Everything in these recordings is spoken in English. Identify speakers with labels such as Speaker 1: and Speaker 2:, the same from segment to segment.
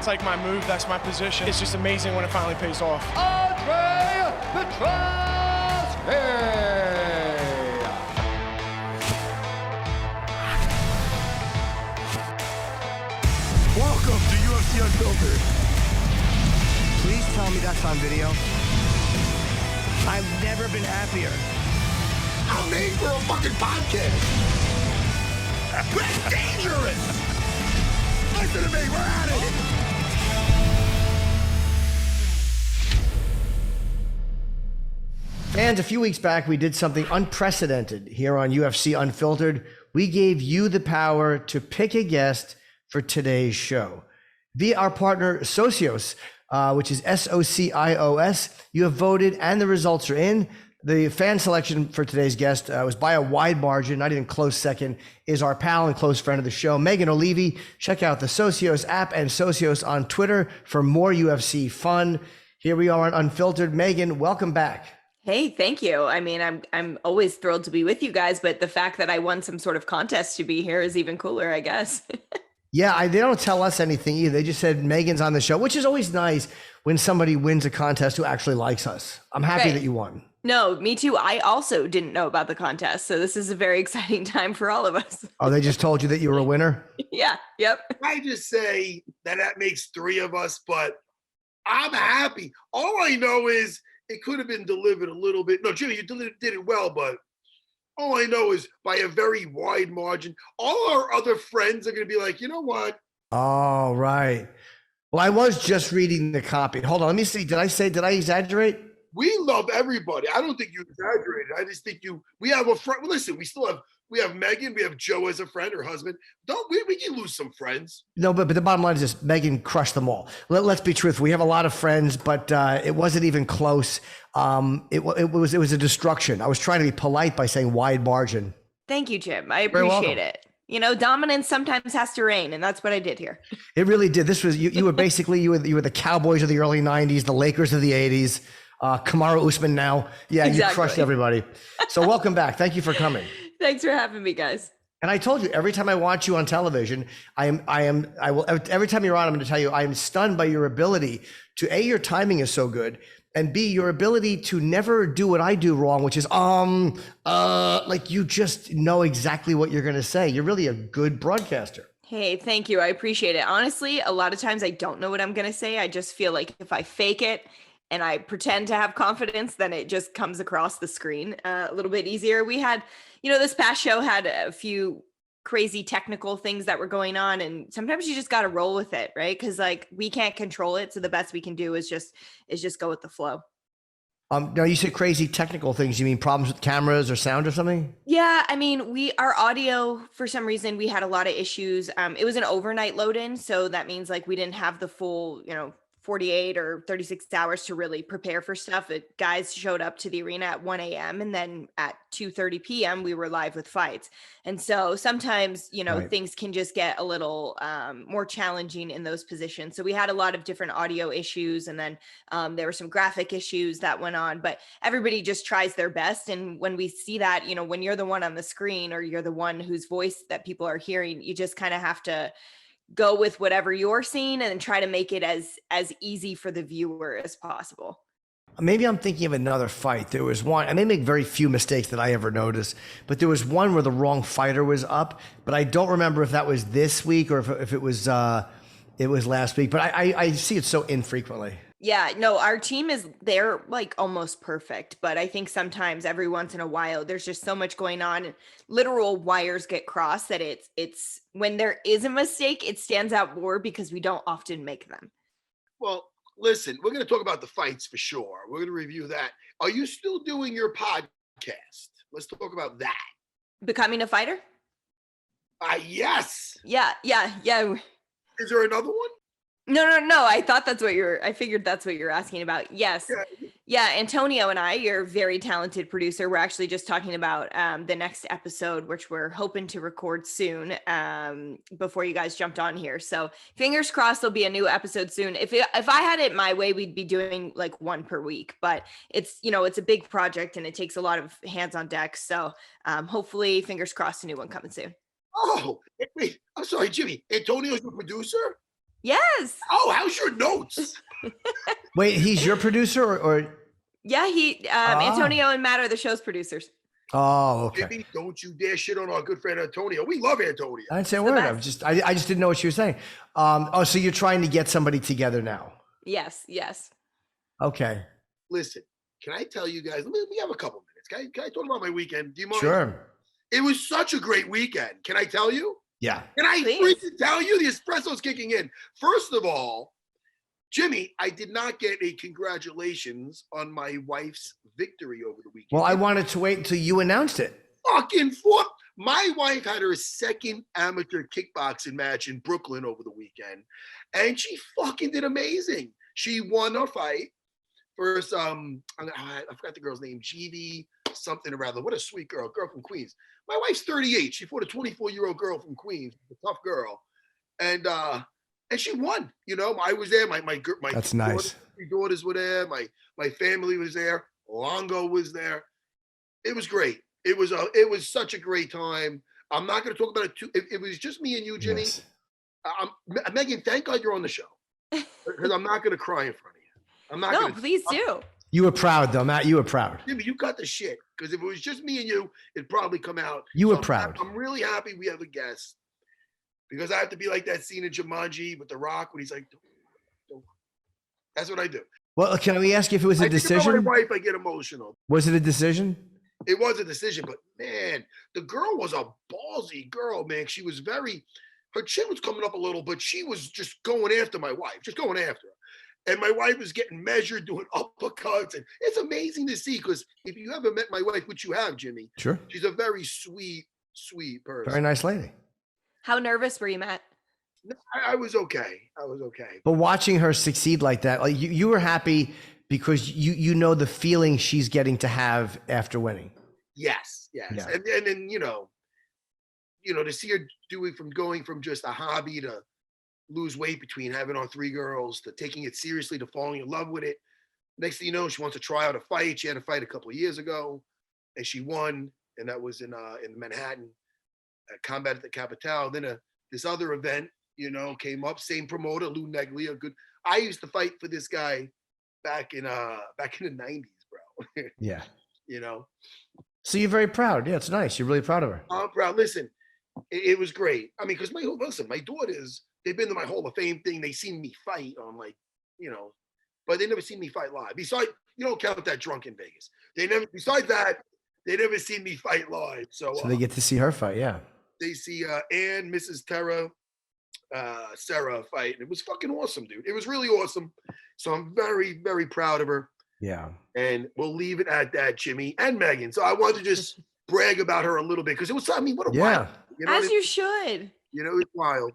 Speaker 1: That's like my move, that's my position. It's just amazing when it finally pays off.
Speaker 2: Andre Petroski!
Speaker 3: Welcome to UFC Unfiltered.
Speaker 4: Please tell me that's on video. I've never been happier.
Speaker 3: I'm made for a fucking podcast. We're dangerous. Listen to me, we're at it.
Speaker 4: Fans, a few weeks back, we did something unprecedented here on UFC Unfiltered. We gave you the power to pick a guest for today's show. Via our partner, Socios, which is SOCIOS, you have voted and the results are in. The fan selection for today's guest was by a wide margin, not even close second, is our pal and close friend of the show, Megan Olivi. Check out the Socios app and Socios on Twitter for more UFC fun. Here we are on Unfiltered. Megan, welcome back.
Speaker 5: Hey, thank you. I mean, I'm always thrilled to be with you guys, but the fact that I won some sort of contest to be here is even cooler, I guess.
Speaker 4: Yeah, they don't tell us anything either. They just said Megan's on the show, which is always nice when somebody wins a contest who actually likes us. I'm happy that you won.
Speaker 5: No, me too. I also didn't know about the contest, so this is a very exciting time for all of us.
Speaker 4: Oh, they just told you that you were a winner?
Speaker 5: Yeah, yep.
Speaker 3: I just say that makes three of us, but I'm happy. All I know is it could have been delivered a little bit. No, Jimmy, you did it well, but all I know is by a very wide margin. All our other friends are going to be like, you know what?
Speaker 4: Oh, right. Well, I was just reading the copy. Hold on, let me see. Did I exaggerate?
Speaker 3: We love everybody. I don't think you exaggerated. I just think we have a friend. Well, listen, we have Megan, we have Joe as a friend, her husband. We can lose some friends.
Speaker 4: No, but the bottom line is this: Megan crushed them all. Let's be truthful. We have a lot of friends, but it wasn't even close. It was a destruction. I was trying to be polite by saying wide margin.
Speaker 5: Thank you, Jim. I appreciate it. You know, dominance sometimes has to reign, and that's what I did here. It
Speaker 4: really did. This was you were basically you were the Cowboys of the early '90s, the Lakers of the '80s. Kamaru Usman now. Yeah, exactly. You crushed everybody. So welcome back. Thank you for coming.
Speaker 5: Thanks for having me, guys.
Speaker 4: And I told you, every time I watch you on television, I will, every time you're on, I'm going to tell you, I am stunned by your ability to, A, your timing is so good, and B, your ability to never do what I do wrong, which is, like you just know exactly what you're going to say. You're really a good broadcaster.
Speaker 5: Hey, thank you. I appreciate it. Honestly, a lot of times I don't know what I'm going to say. I just feel like if I fake it and I pretend to have confidence, then it just comes across the screen a little bit easier. We had, this past show had a few crazy technical things that were going on, and sometimes you just got to roll with it, right? Because we can't control it. So the best we can do is just go with the flow.
Speaker 4: Now you said crazy technical things. You mean problems with cameras or sound or something?
Speaker 5: Yeah. I mean, our audio, for some reason, we had a lot of issues. It was an overnight load in. So that means we didn't have the full, 48 or 36 hours to really prepare for stuff. Guys showed up to the arena at 1 a.m. and then at 2:30 p.m. we were live with fights. And so sometimes, right, things can just get a little more challenging in those positions. So we had a lot of different audio issues, and then there were some graphic issues that went on, but everybody just tries their best. And when we see that, when you're the one on the screen or you're the one whose voice that people are hearing, you just kind of have to go with whatever you're seeing and try to make it as easy for the viewer as possible.
Speaker 4: Maybe I'm thinking of another fight. There was one, I may make very few mistakes that I ever noticed, but there was one where the wrong fighter was up, but I don't remember if that was this week or if it was last week, but I see it so infrequently. Yeah,
Speaker 5: no, our team they're almost perfect, but I think sometimes every once in a while, there's just so much going on and literal wires get crossed that it's when there is a mistake, it stands out more because we don't often make them.
Speaker 3: Well, listen, we're going to talk about the fights for sure. We're going to review that. Are you still doing your podcast? Let's talk about that.
Speaker 5: Becoming a fighter?
Speaker 3: Yes.
Speaker 5: Yeah.
Speaker 3: Is there another one?
Speaker 5: No. I figured that's what you're asking about. Yes. Yeah. Antonio and I, your very talented producer, we're actually just talking about the next episode, which we're hoping to record soon before you guys jumped on here. So fingers crossed there'll be a new episode soon. If I had it my way, we'd be doing one per week, but it's a big project and it takes a lot of hands on deck. So hopefully, fingers crossed, a new one coming soon.
Speaker 3: Oh, wait, I'm sorry, Jimmy. Antonio's your producer?
Speaker 5: Yes.
Speaker 3: Oh, how's your notes?
Speaker 4: Wait, he's your producer or?
Speaker 5: Yeah, Antonio and Matt are the show's producers.
Speaker 4: Oh, okay.
Speaker 3: Jimmy, don't you dare shit on our good friend Antonio. We love Antonio.
Speaker 4: I didn't say a word. I just didn't know what you were saying. So you're trying to get somebody together now?
Speaker 5: Yes.
Speaker 4: Okay.
Speaker 3: Listen, can I tell you guys? We have a couple minutes. Can I talk about my weekend? Do you mind?
Speaker 4: Sure.
Speaker 3: It was such a great weekend. Can I tell you?
Speaker 4: Yeah.
Speaker 3: Can I
Speaker 5: Please.
Speaker 3: freaking tell you? The espresso's kicking in. First of all, Jimmy, I did not get a congratulations on my wife's victory over the weekend.
Speaker 4: Well, I wanted to wait until you announced it.
Speaker 3: Fucking fuck. My wife had her second amateur kickboxing match in Brooklyn over the weekend, and she fucking did amazing. She won her fight. First, I forgot the girl's name, GV something or other. What a sweet girl from Queens. My wife's 38. She fought a 24-year-old girl from Queens, a tough girl, and she won. You know, I was there. My
Speaker 4: That's nice.
Speaker 3: My daughters were there. My family was there. Longo was there. It was great. It was such a great time. I'm not going to talk about it too. It was just me and you, Jimmy.
Speaker 4: Yes.
Speaker 3: Megan, thank God you're on the show because I'm not going to cry in front of you. I'm not.
Speaker 5: No, please do.
Speaker 4: You were proud though, Matt. You were proud.
Speaker 3: Jimmy, you got the shit because if it was just me and you, it'd probably come out.
Speaker 4: You were proud.
Speaker 3: I'm really happy we have a guest because I have to be like that scene in Jumanji with The Rock when he's like, don't. That's what I do.
Speaker 4: Well, can we ask you if it was a
Speaker 3: I think about
Speaker 4: decision?
Speaker 3: my wife, I get emotional.
Speaker 4: Was it a decision?
Speaker 3: It was a decision, but man, the girl was a ballsy girl, man. She was her chin was coming up a little, but she was just going after my wife, just going after her. And my wife was getting measured, doing uppercuts. And it's amazing to see because if you ever met my wife, which you have, Jimmy,
Speaker 4: Sure.
Speaker 3: she's a very sweet person.
Speaker 4: Very nice lady.
Speaker 5: How nervous were you, Matt?
Speaker 3: I was okay.
Speaker 4: But watching her succeed like that, like you were happy because you know the feeling she's getting to have after winning.
Speaker 3: Yes.
Speaker 4: Yeah.
Speaker 3: And then, you know, to see her going from just a hobby to lose weight between having on 3 girls to taking it seriously to falling in love with it. Next thing you know, she wants to try out a fight. She had a fight a couple of years ago and she won. And that was in Manhattan, Combat at the Capitale. Then this other event, came up, same promoter, Lou Neglia. Good. I used to fight for this guy back in the 90s, bro.
Speaker 4: Yeah.
Speaker 3: So
Speaker 4: you're very proud. Yeah, it's nice. You're really proud of her.
Speaker 3: I'm proud. Listen, it was great. I mean, because my daughters, they've been to my Hall of Fame thing. They seen me fight on but they never seen me fight live. Besides, you don't count that drunk in Vegas. Besides that, they never seen me fight live. So
Speaker 4: they get to see her fight. Yeah.
Speaker 3: They see Ann, Mrs. Serra fight. And it was fucking awesome, dude. It was really awesome. So I'm very, very proud of her.
Speaker 4: Yeah.
Speaker 3: And we'll leave it at that, Jimmy and Megan. So I wanted to just brag about her a little bit because it was, what a wild.
Speaker 5: As you should.
Speaker 3: It's wild.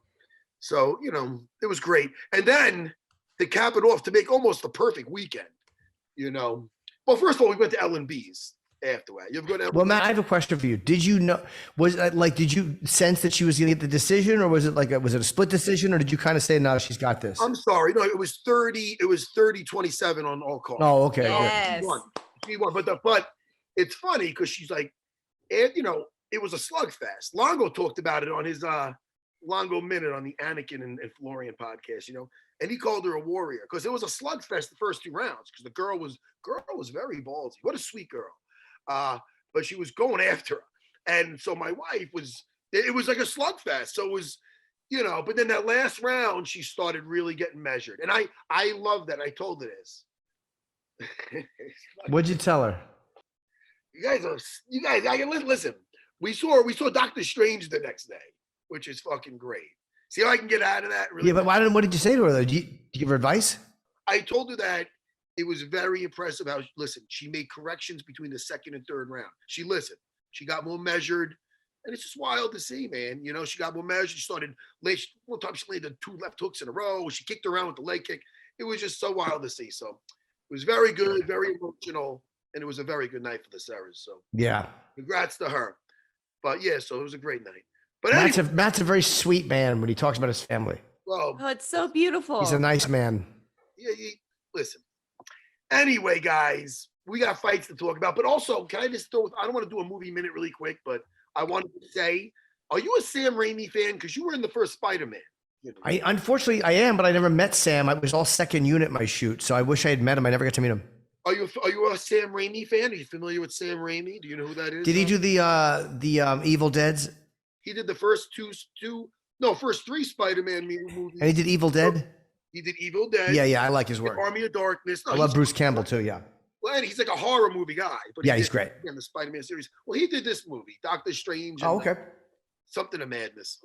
Speaker 3: So, it was great. And then to cap it off, to make almost the perfect weekend, Well, first of all, we went to L&B's afterward. You ever go to L&B's?
Speaker 4: Well, Matt, I have a question for you. Did you know, did you sense that she was going to get the decision or was it a split decision or did you kind of say, no, she's got this?
Speaker 3: I'm sorry. No, it was 30-27 on all calls.
Speaker 4: Oh, okay.
Speaker 5: Yes.
Speaker 3: She won. But it's funny because she's like, and it was a slugfest. Longo talked about it on his Longo Minute on the Anakin and Florian podcast, and he called her a warrior because it was a slugfest the first 2 rounds because the girl was very ballsy. What a sweet girl. But she was going after her. And so my wife it was like a slugfest. So it was, but then that last round, she started really getting measured. And I love that. I told her this.
Speaker 4: What'd you tell her?
Speaker 3: You guys, I can listen. We saw Doctor Strange the next day, which is fucking great. See how I can get out of that? Really?
Speaker 4: Yeah, but what did you say to her though? Did you give her advice?
Speaker 3: I told her that it was very impressive how, she made corrections between the second and third round. She listened. She got more measured. And it's just wild to see, man. She got more measured. She started, one time she landed 2 left hooks in a row. She kicked around with the leg kick. It was just so wild to see. So it was very good, very emotional. And it was a very good night for the Serras. So
Speaker 4: yeah.
Speaker 3: Congrats to her. But yeah, so it was a great night. But anyway,
Speaker 4: Matt's a very sweet man when he talks about his family.
Speaker 3: Well,
Speaker 5: Oh, it's so beautiful.
Speaker 4: He's a nice man.
Speaker 3: Yeah, listen. Anyway, guys, we got fights to talk about. But also, can I just I don't want to do a movie minute really quick, but I wanted to say, are you a Sam Raimi fan? Because you were in the first Spider-Man. You know.
Speaker 4: Unfortunately, I am, but I never met Sam. I was all second unit my shoot, so I wish I had met him. I never got to meet him.
Speaker 3: Are you a Sam Raimi fan? Are you familiar with Sam Raimi? Do you know who that is?
Speaker 4: Did he do the Evil Deads?
Speaker 3: He did the first first 3 Spider-Man movies.
Speaker 4: And he did Evil Dead?
Speaker 3: He did Evil Dead.
Speaker 4: Yeah, I like his work.
Speaker 3: Army of Darkness. No,
Speaker 4: I love Bruce Campbell too, yeah.
Speaker 3: Well, and he's like a horror movie guy. But
Speaker 4: Yeah, he's great.
Speaker 3: In the Spider-Man series. Well, he did this movie, Doctor Strange.
Speaker 4: Oh, okay.
Speaker 3: Something of Madness.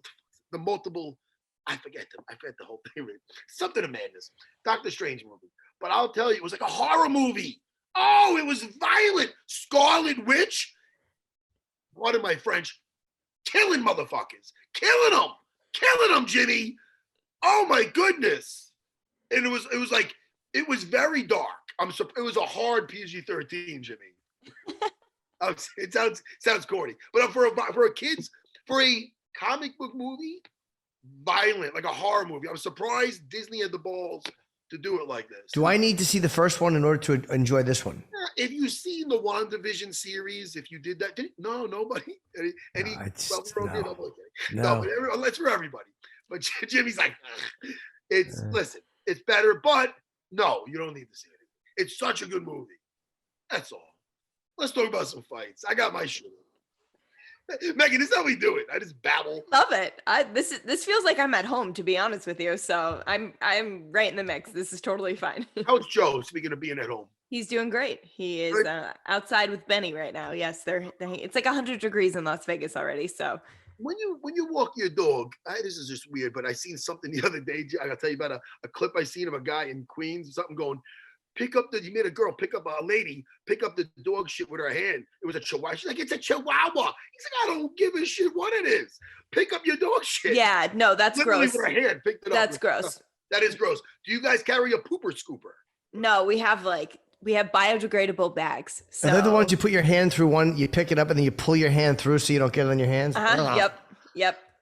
Speaker 3: The multiple, I forget the whole thing. Something of Madness. Doctor Strange movie. But I'll tell you, it was like a horror movie. Oh, it was violent. Scarlet Witch. Pardon my French. Killing motherfuckers. Killing them, Jimmy. Oh my goodness. And it was very dark. It was a hard PG-13, Jimmy. It sounds corny, but for a comic book movie, violent, like a horror movie. I'm surprised Disney had the balls to do it like this.
Speaker 4: Do I need to see the first one in order to enjoy this one?
Speaker 3: If you've seen the WandaVision series, if you did that, no, nobody. No, that's for everybody. But Jimmy's like, listen, it's better, but no, you don't need to see it. It's such a good movie. That's all. Let's talk about some fights. I got my shit. Megan, this is how we do it. I just babble.
Speaker 5: Love it. This feels like I'm at home, to be honest with you. So I'm right in the mix. This is totally fine.
Speaker 3: How's Joe? Speaking of being at home,
Speaker 5: he's doing great. He is outside with Benny right now. Yes, it's like 100 degrees in Las Vegas already. So
Speaker 3: when you walk your dog, this is just weird, but I seen something the other day. I gotta tell you about a clip I seen of a guy in Queens, something going. You made a lady pick up the dog shit with her hand. It was a chihuahua. She's like, it's a chihuahua. He's like, I don't give a shit what it is. Pick up your dog shit.
Speaker 5: Yeah, no, that's
Speaker 3: Literally
Speaker 5: gross.
Speaker 3: With her hand, picked it up.
Speaker 5: That's gross.
Speaker 3: That is gross. Do you guys carry a pooper scooper?
Speaker 5: No, we have biodegradable bags. So.
Speaker 4: Are they the ones you put your hand through one, you pick it up and then you pull your hand through so you don't get it on your hands?
Speaker 5: Yep.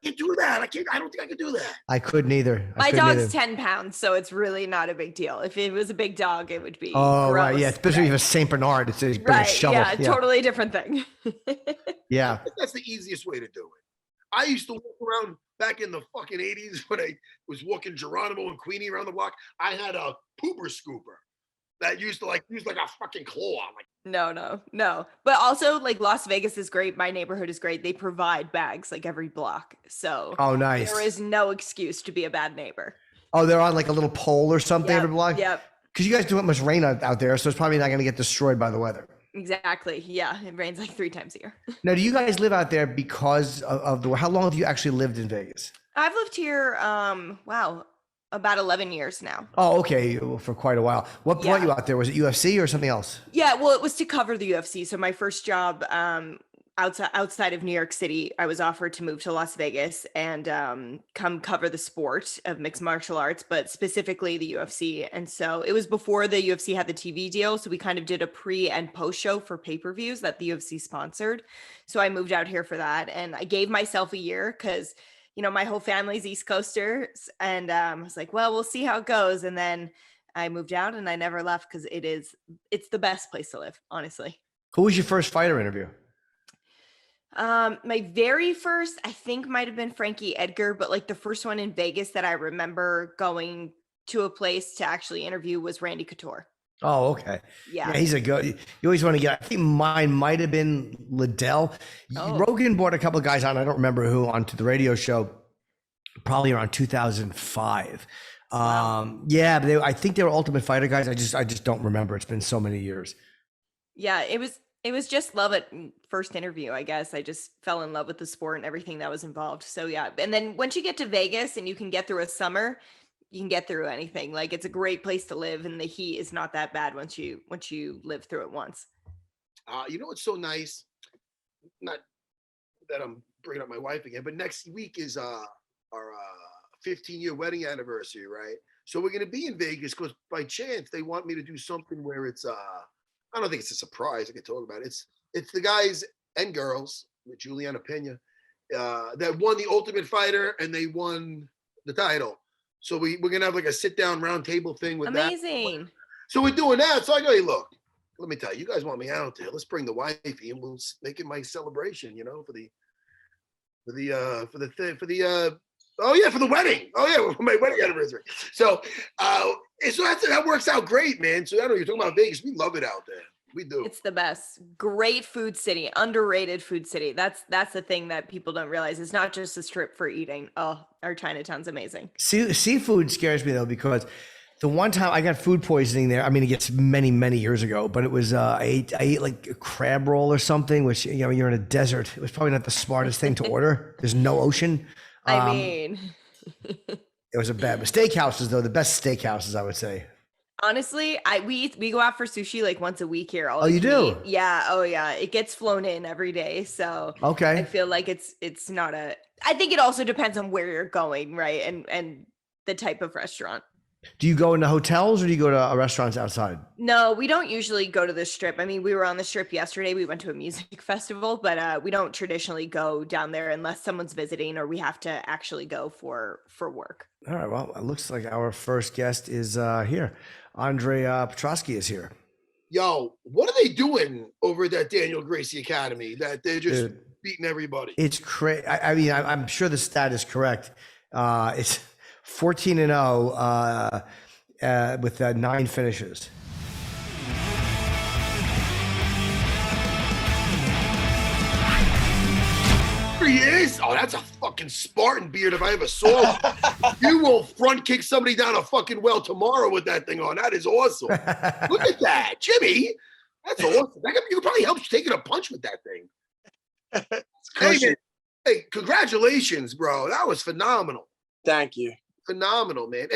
Speaker 3: I can't do that. I don't think I could do that.
Speaker 4: I couldn't either.
Speaker 5: My dog's 10 pounds, so it's really not a big deal. If it was a big dog, it would be gross.
Speaker 4: Right, yeah. Especially if it's Saint Bernard, it's a bigger shovel.
Speaker 5: Yeah, totally different thing.
Speaker 4: Yeah.
Speaker 3: That's the easiest way to do it. I used to walk around back in the fucking 80s when I was walking Geronimo and Queenie around the block. I had a pooper scooper that used to use like a fucking claw.
Speaker 5: No. But also like Las Vegas is great. My neighborhood is great. They provide bags like every block. So
Speaker 4: nice.
Speaker 5: There is no excuse to be a bad neighbor.
Speaker 4: Oh, they're on like a little pole or something every block?
Speaker 5: Yep.
Speaker 4: Because you guys don't have much rain out there, so it's probably not going to get destroyed by the weather.
Speaker 5: Exactly. Yeah. It rains like 3 times a year.
Speaker 4: Now, do you guys live out there because of how long have you actually lived in Vegas?
Speaker 5: I've lived here, about 11 years now.
Speaker 4: Oh, okay. For quite a while. What brought you out there? Was it UFC or something else?
Speaker 5: Yeah, well, it was to cover the UFC. So my first job outside of New York City, I was offered to move to Las Vegas and come cover the sport of mixed martial arts, but specifically the UFC. And so it was before the UFC had the TV deal. So we kind of did a pre and post show for pay-per-views that the UFC sponsored. So I moved out here for that. And I gave myself a year because my whole family's East Coasters. And I was like, well, we'll see how it goes. And then I moved out and I never left because it's the best place to live, honestly.
Speaker 4: Who was your first fighter interview?
Speaker 5: My very first, I think might have been Frankie Edgar, but like the first one in Vegas that I remember going to a place to actually interview was Randy Couture.
Speaker 4: Oh, okay.
Speaker 5: Yeah,
Speaker 4: he's a good. You always want to get. I think mine might have been Liddell. Oh. Rogan brought a couple of guys on. I don't remember who onto the radio show. Probably around 2005. Wow. Yeah, but I think they were Ultimate Fighter guys. I just don't remember. It's been so many years.
Speaker 5: Yeah, it was just love at first interview. I guess I just fell in love with the sport and everything that was involved. So yeah, and then once you get to Vegas and you can get through a summer, you can get through anything. Like it's a great place to live, and the heat is not that bad once you live through it once.
Speaker 3: You know what's so nice? Not that I'm bringing up my wife again, but next week is our 15-year wedding anniversary, right? So we're going to be in Vegas because by chance they want me to do something where it's I don't think it's a surprise. I can talk about it. It's the guys and girls with Juliana Pena that won the Ultimate Fighter and they won the title. So we're gonna have like a sit down round table thing with
Speaker 5: Amazing.
Speaker 3: That. So we're doing that. So I go, hey, look, let me tell you, you guys want me out there. Let's bring the wifey and we'll make it my celebration, for the Oh yeah, for the wedding. Oh yeah, for my wedding anniversary. So, so that works out great, man. So I know you're talking about Vegas. We love it out there. We do.
Speaker 5: It's the best. Great food city, underrated food city. That's the thing that people don't realize. It's not just a strip for eating. Oh, our Chinatown's amazing.
Speaker 4: Seafood scares me though, because the one time I got food poisoning there, I mean, it gets many years ago, but it was, I ate like a crab roll or something, which, you know, you're in a desert. It was probably not the smartest thing to order. There's no ocean.
Speaker 5: I mean,
Speaker 4: it was a bad, but steakhouses though, the best steakhouses, I would say.
Speaker 5: honestly, we go out for sushi like once a week here.
Speaker 4: Oh, you do?
Speaker 5: Yeah. Oh yeah. It gets flown in every day. So
Speaker 4: Okay.
Speaker 5: I feel like it's not I think it also depends on where you're going, right? And the type of restaurant.
Speaker 4: Do you go into hotels or do you go to restaurants outside?
Speaker 5: No, we don't usually go to the strip. I mean, we were on the strip yesterday. We went to a music festival, but we don't traditionally go down there unless someone's visiting or we have to actually go for work.
Speaker 4: All right. Well, it looks like our first guest is here. Andre Petroski is here.
Speaker 3: Yo, what are they doing over at that Daniel Gracie Academy that they're just beating everybody?
Speaker 4: It's crazy. I mean, I'm sure the stat is correct. It's 14-0 with 9 finishes.
Speaker 3: There he is. Oh, that's a fucking Spartan beard if I ever saw one. You will front kick somebody down a fucking well tomorrow with that thing on. That is awesome. Look at that, Jimmy. That's awesome. You could probably help taking a punch with that thing. Hey, congratulations, bro. That was phenomenal.
Speaker 6: Thank you.
Speaker 3: Phenomenal, man.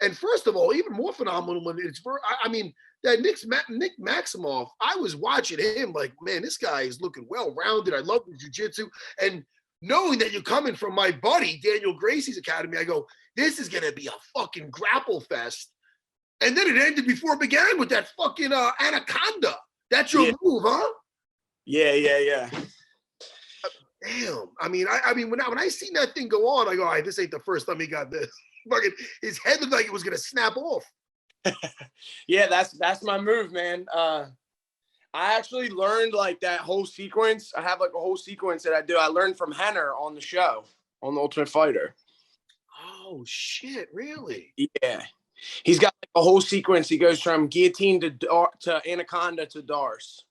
Speaker 3: And first of all, even more phenomenal when it's for, I mean, that Nick Maximov, I was watching him like, man, this guy is looking well-rounded. I love the jiu-jitsu. And knowing that you're coming from my buddy, Daniel Gracie's academy, I go, this is going to be a fucking grapple fest. And then it ended before it began with that fucking anaconda. That's your move, huh?
Speaker 6: Yeah.
Speaker 3: Damn. I mean, when I seen that thing go on, I go, all right, this ain't the first time he got this. Fucking, his head looked like it was gonna snap off.
Speaker 6: Yeah, that's my move, man. I actually learned like that whole sequence. I have like a whole sequence that I do. I learned from Rener on the show, on The Ultimate Fighter.
Speaker 3: Oh shit, really?
Speaker 6: Yeah. He's got like a whole sequence. He goes from guillotine to anaconda to Dars.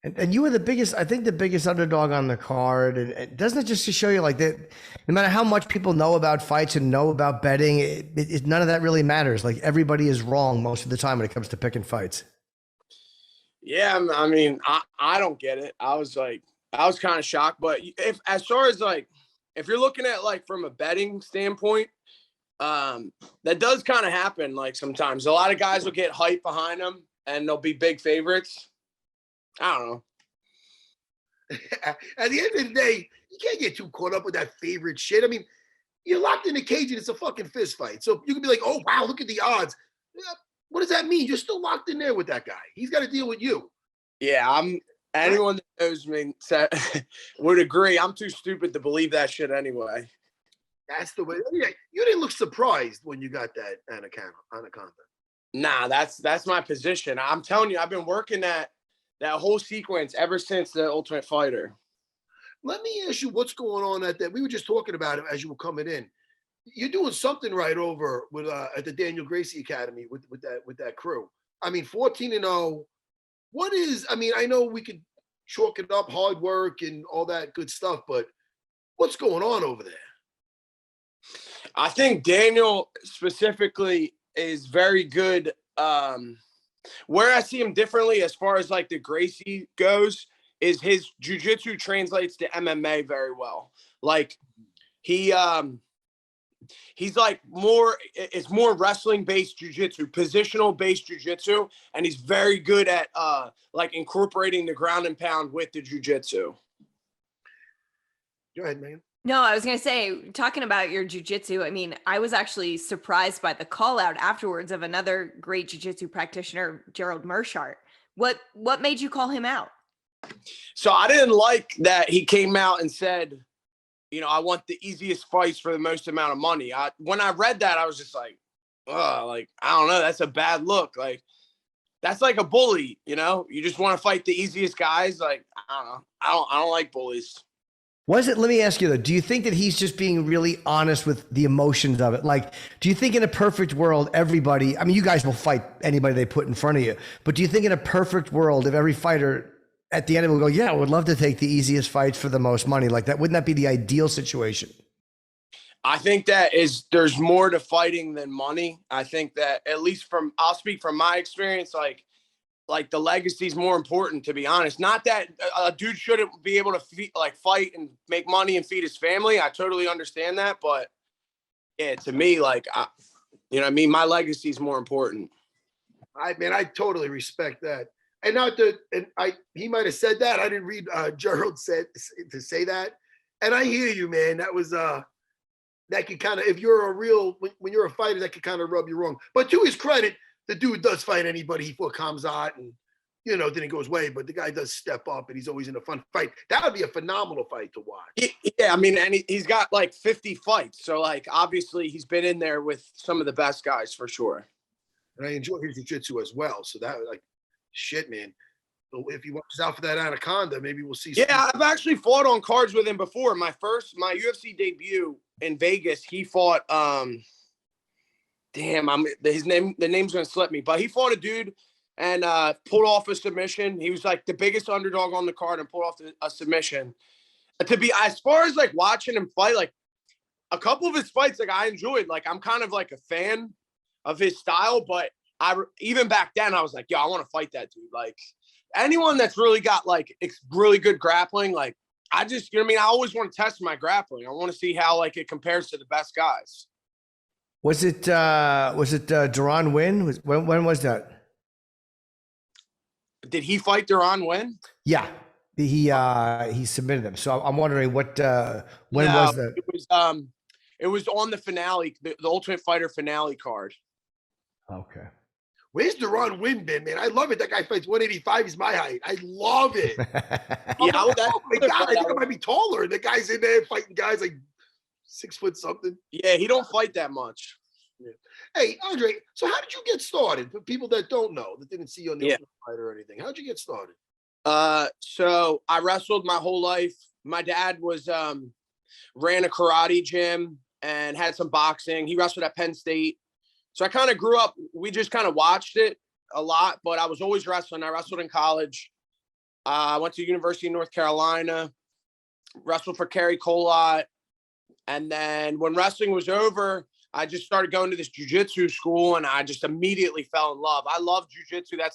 Speaker 4: And you were the biggest, I think the biggest underdog on the card. And doesn't it just to show you like that, no matter how much people know about fights and know about betting, none of that really matters. Like everybody is wrong most of the time when it comes to picking fights.
Speaker 6: Yeah, I mean, I don't get it. I was kind of shocked. But as far as like, if you're looking at like from a betting standpoint, that does kind of happen. Like sometimes a lot of guys will get hype behind them and they'll be big favorites. I don't know.
Speaker 3: At the end of the day, you can't get too caught up with that favorite shit. I mean, you're locked in a cage and it's a fucking fist fight. So you can be like, oh, wow, look at the odds. What does that mean? You're still locked in there with that guy. He's got to deal with you.
Speaker 6: Yeah, anyone that knows me would agree. I'm too stupid to believe that shit anyway.
Speaker 3: That's the way. Yeah, you didn't look surprised when you got that anaconda.
Speaker 6: Nah, that's my position. I'm telling you, I've been working that whole sequence ever since the Ultimate Fighter.
Speaker 3: Let me ask you what's going on at that. We were just talking about it as you were coming in. You're doing something right over with at the Daniel Gracie Academy with that crew. I mean, 14-0. What is? I mean, I know we could chalk it up, hard work and all that good stuff, but what's going on over there?
Speaker 6: I think Daniel specifically is very good. Where I see him differently as far as like the Gracie goes is his jiu-jitsu translates to MMA very well. Like he's like it's more wrestling based jiu-jitsu, positional based jiu-jitsu, and he's very good at like incorporating the ground and pound with the jiu-jitsu.
Speaker 3: Go ahead, man.
Speaker 5: No, I was going to say, talking about your jujitsu, I mean, I was actually surprised by the call out afterwards of another great jujitsu practitioner, Gerald Meerschaert. What made you call him out?
Speaker 6: So I didn't like that he came out and said, you know, I want the easiest fights for the most amount of money. When I read that, I was just like, oh, like, I don't know. That's a bad look. Like, that's like a bully, you know? You just want to fight the easiest guys. Like, I don't know. I don't like bullies.
Speaker 4: Let me ask you though, do you think that he's just being really honest with the emotions of it? Like, do you think in a perfect world, everybody, I mean, you guys will fight anybody they put in front of you, but do you think in a perfect world, if every fighter at the end of it will go, yeah, I would love to take the easiest fights for the most money like that? Wouldn't that be the ideal situation?
Speaker 6: I think there's more to fighting than money. I think that at least I'll speak from my experience, like the legacy is more important, to be honest. Not that a dude shouldn't be able to fight and make money and feed his family. I totally understand that, but yeah, to me, like, you know what I mean? My legacy is more important.
Speaker 3: I totally respect that. And he might have said that. I didn't read Gerald said to say that. And I hear you, man. That was that could kind of, if you're when you're a fighter, that could kind of rub you wrong. But to his credit, the dude does fight anybody. He fought Khamzat and, you know, didn't go his way, but the guy does step up and he's always in a fun fight. That would be a phenomenal fight to watch.
Speaker 6: Yeah, I mean, and he's got like 50 fights. So, like, obviously he's been in there with some of the best guys for sure.
Speaker 3: And I enjoy his jiu-jitsu as well. So that, like, shit, man. If he watches out for that anaconda, maybe we'll see.
Speaker 6: Yeah, I've actually fought on cards with him before. My UFC debut in Vegas, he fought, the name's gonna slip me, but he fought a dude and pulled off a submission. He was like the biggest underdog on the card and pulled off a submission. As far as like watching him fight, like a couple of his fights, like I enjoyed. Like I'm kind of like a fan of his style, but even back then I was like, yo, I want to fight that dude. Like anyone that's really got like really good grappling, like I just, you know what I mean? I always want to test my grappling. I want to see how like it compares to the best guys.
Speaker 4: Was it Duran Win? When was that?
Speaker 6: Did he fight Duran Win?
Speaker 4: Yeah, he submitted him. So I'm wondering when was that?
Speaker 6: It was on the finale, the Ultimate Fighter finale card.
Speaker 4: Okay.
Speaker 3: Where's Duran Win been, man? I love it. That guy fights 185. He's my height. I love it.
Speaker 6: Oh
Speaker 3: my God, I think I might be taller. The guy's in there fighting guys like 6 foot something.
Speaker 6: Yeah, he don't fight that much.
Speaker 3: Yeah. Hey, Andre, so how did you get started? For people that don't know, that didn't see you on the Ultimate Fighter or anything, how'd you get started?
Speaker 6: So I wrestled my whole life. My dad ran a karate gym and had some boxing. He wrestled at Penn State. So I kind of grew up, we just kind of watched it a lot, but I was always wrestling. I wrestled in college. I went to University of North Carolina, wrestled for Kerry Colott. And then when wrestling was over, I just started going to this jiu-jitsu school and I just immediately fell in love. I love jiu-jitsu. I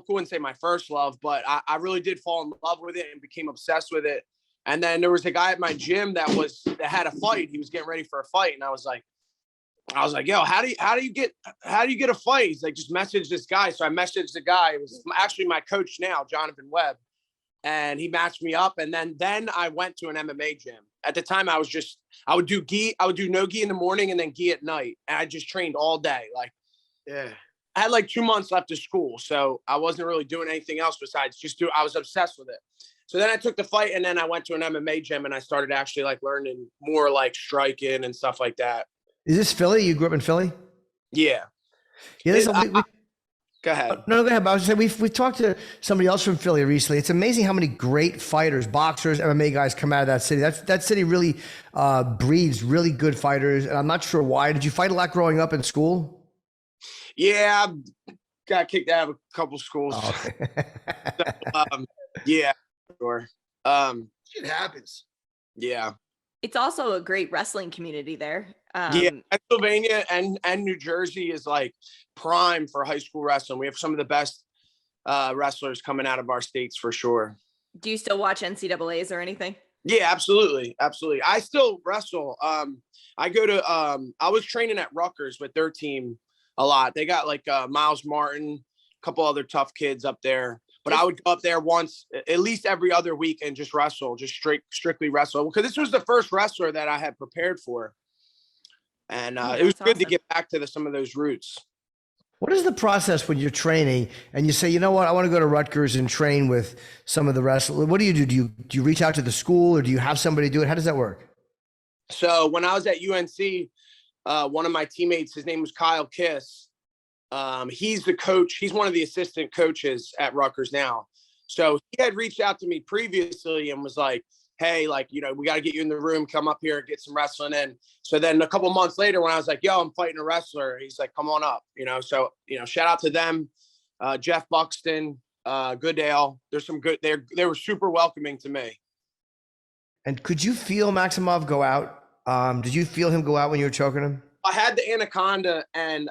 Speaker 6: wouldn't say my first love, but I really did fall in love with it and became obsessed with it. And then there was a guy at my gym that had a fight. He was getting ready for a fight. And I was like, yo, how do you get a fight? He's like, just message this guy. So I messaged the guy. It was actually my coach now, Jonathan Webb. And he matched me up. And then I went to an MMA gym. At the time, I would do no gi in the morning and then gi at night. And I just trained all day. Like, yeah, I had like 2 months left of school. So I wasn't really doing anything else besides I was obsessed with it. So then I took the fight and then I went to an MMA gym and I started actually like learning more like striking and stuff like that.
Speaker 4: Is this Philly? You grew up in Philly?
Speaker 6: Yeah. Go ahead.
Speaker 4: No, go ahead. I was saying we talked to somebody else from Philly recently. It's amazing how many great fighters, boxers, MMA guys come out of that city. That city really breeds really good fighters, and I'm not sure why. Did you fight a lot growing up in school?
Speaker 6: Yeah, got kicked out of a couple schools.
Speaker 4: Oh, okay.
Speaker 6: Yeah, sure.
Speaker 3: Shit happens.
Speaker 6: Yeah.
Speaker 5: It's also a great wrestling community there.
Speaker 6: Yeah, Pennsylvania and New Jersey is like prime for high school wrestling. We have some of the best wrestlers coming out of our states for sure.
Speaker 5: Do you still watch NCAAs or anything?
Speaker 6: Yeah, absolutely. Absolutely. I still wrestle. I was training at Rutgers with their team a lot. They got like Miles Martin, a couple other tough kids up there. But I would go up there once, at least every other week and just wrestle, just strictly wrestle. Because this was the first wrestler that I had prepared for. And it was good to get back to some of those roots.
Speaker 4: What is the process when you're training and you say, you know what, I want to go to Rutgers and train with some of the wrestlers? What do you do? Do you reach out to the school or do you have somebody do it? How does that work?
Speaker 6: So when I was at UNC, one of my teammates, his name was Kyle Kiss. He's the coach. He's one of the assistant coaches at Rutgers now. So he had reached out to me previously and was like, hey, like, you know, we got to get you in the room, come up here, get some wrestling in. So then a couple months later, when I was like, yo, I'm fighting a wrestler, he's like, come on up, you know? So, you know, shout out to them, Jeff Buxton, Goodale. There's some good, they were super welcoming to me.
Speaker 4: And could you feel Maximov go out? Did you feel him go out when you were choking him?
Speaker 6: I had the anaconda and,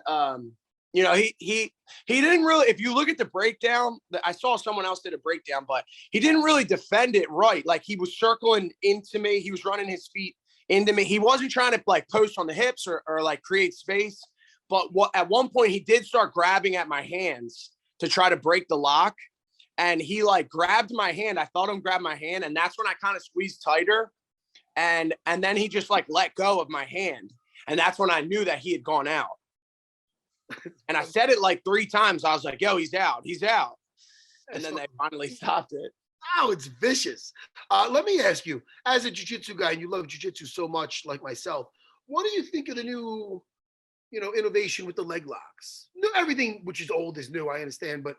Speaker 6: you know, he didn't really, if you look at the breakdown, I saw someone else did a breakdown, but he didn't really defend it right. Like he was circling into me. He was running his feet into me. He wasn't trying to like post on the hips or like create space. But at one point he did start grabbing at my hands to try to break the lock. And he like grabbed my hand. I felt him grab my hand. And that's when I kind of squeezed tighter. And then he just like let go of my hand. And that's when I knew that he had gone out. And I said it like 3 times. I was like, yo, he's out. He's out. And then they finally stopped it.
Speaker 3: Wow, it's vicious. Let me ask you, as a jiu-jitsu guy, and you love jiu-jitsu so much like myself, what do you think of the new, you know, innovation with the leg locks? Everything which is old is new, I understand, but,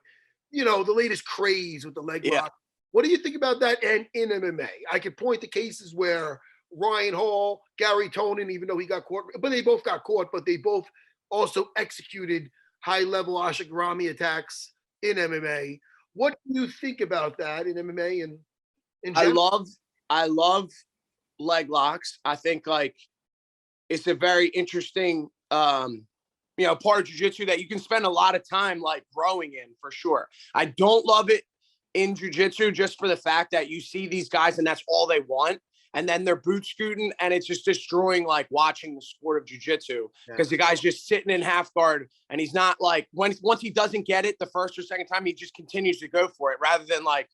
Speaker 3: you know, the latest craze with the leg lock. What do you think about that? And in MMA, I could point to cases where Ryan Hall, Gary Tonin, even though he got caught, but they both got caught, but they both also executed high-level Ashigarami attacks in MMA. What do you think about that in MMA and in general?
Speaker 6: I love leg locks. I think like it's a very interesting you know, part of jiu-jitsu that you can spend a lot of time like growing in for sure. I don't love it in jiu-jitsu just for the fact that you see these guys and that's all they want. And then they're boot scooting and it's just destroying like watching the sport of jiu-jitsu because the guy's just sitting in half guard and he's not like once he doesn't get it the first or second time, he just continues to go for it rather than like,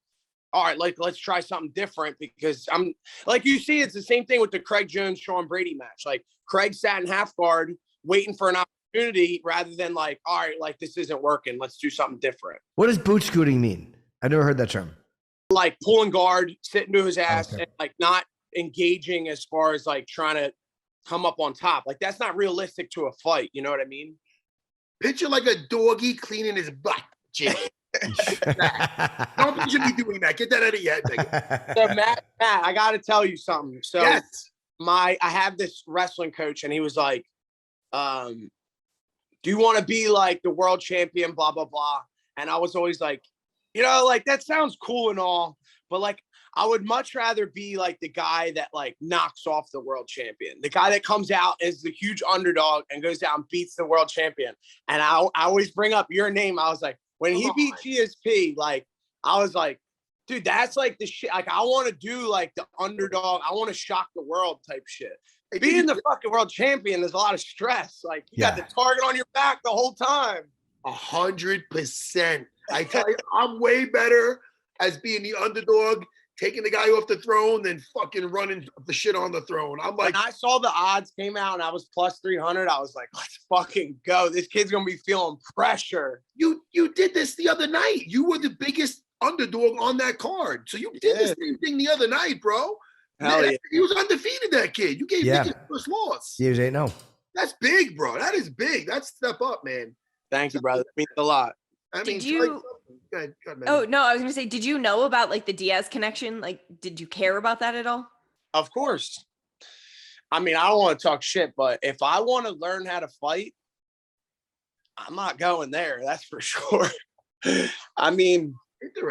Speaker 6: all right, like let's try something different because I'm like, you see, it's the same thing with the Craig Jones, Sean Brady match. Like Craig sat in half guard waiting for an opportunity rather than like, all right, like this isn't working. Let's do something different.
Speaker 4: What does boot scooting mean? I've never heard that term.
Speaker 6: Like pulling guard, sitting to his ass and like not engaging as far as like trying to come up on top. Like that's not realistic to a fight. You know what I mean?
Speaker 3: Picture like a doggy cleaning his butt, Jim. Don't picture me doing that. Get that out of your head.
Speaker 6: So Matt, I got to tell you something. So
Speaker 3: yes.
Speaker 6: I have this wrestling coach and he was like, do you want to be like the world champion, blah, blah, blah. And I was always like, you know, like that sounds cool and all, but like, I would much rather be like the guy that like knocks off the world champion, the guy that comes out as the huge underdog and goes out and beats the world champion. And I always bring up your name. I was like, when he beat GSP, like, I was like, dude, that's like the shit. Like, I want to do like the underdog. I want to shock the world type shit. Being the fucking world champion, there's a lot of stress. Like, you got the target on your back the whole time.
Speaker 3: 100%. I tell you, I'm way better as being the underdog, taking the guy off the throne, than fucking running the shit on the throne. I'm like,
Speaker 6: when I saw the odds came out and I was plus 300, I was like, let's fucking go. This kid's gonna be feeling pressure.
Speaker 3: You did this the other night. You were the biggest underdog on that card. So you did the same thing the other night, bro.
Speaker 6: Hell yeah.
Speaker 3: He was undefeated, that kid. You gave him his first loss.
Speaker 4: He was 8-0.
Speaker 3: That's big, bro. That is big. That's step up, man.
Speaker 6: Thank you, brother. It means a lot.
Speaker 3: I mean,
Speaker 5: Did you?
Speaker 3: Go ahead, man.
Speaker 5: Oh no, I was gonna say, did you know about like the Diaz connection? Like, did you care about that at all?
Speaker 6: Of course. I mean, I don't want to talk shit, but if I want to learn how to fight, I'm not going there. That's for sure. I mean,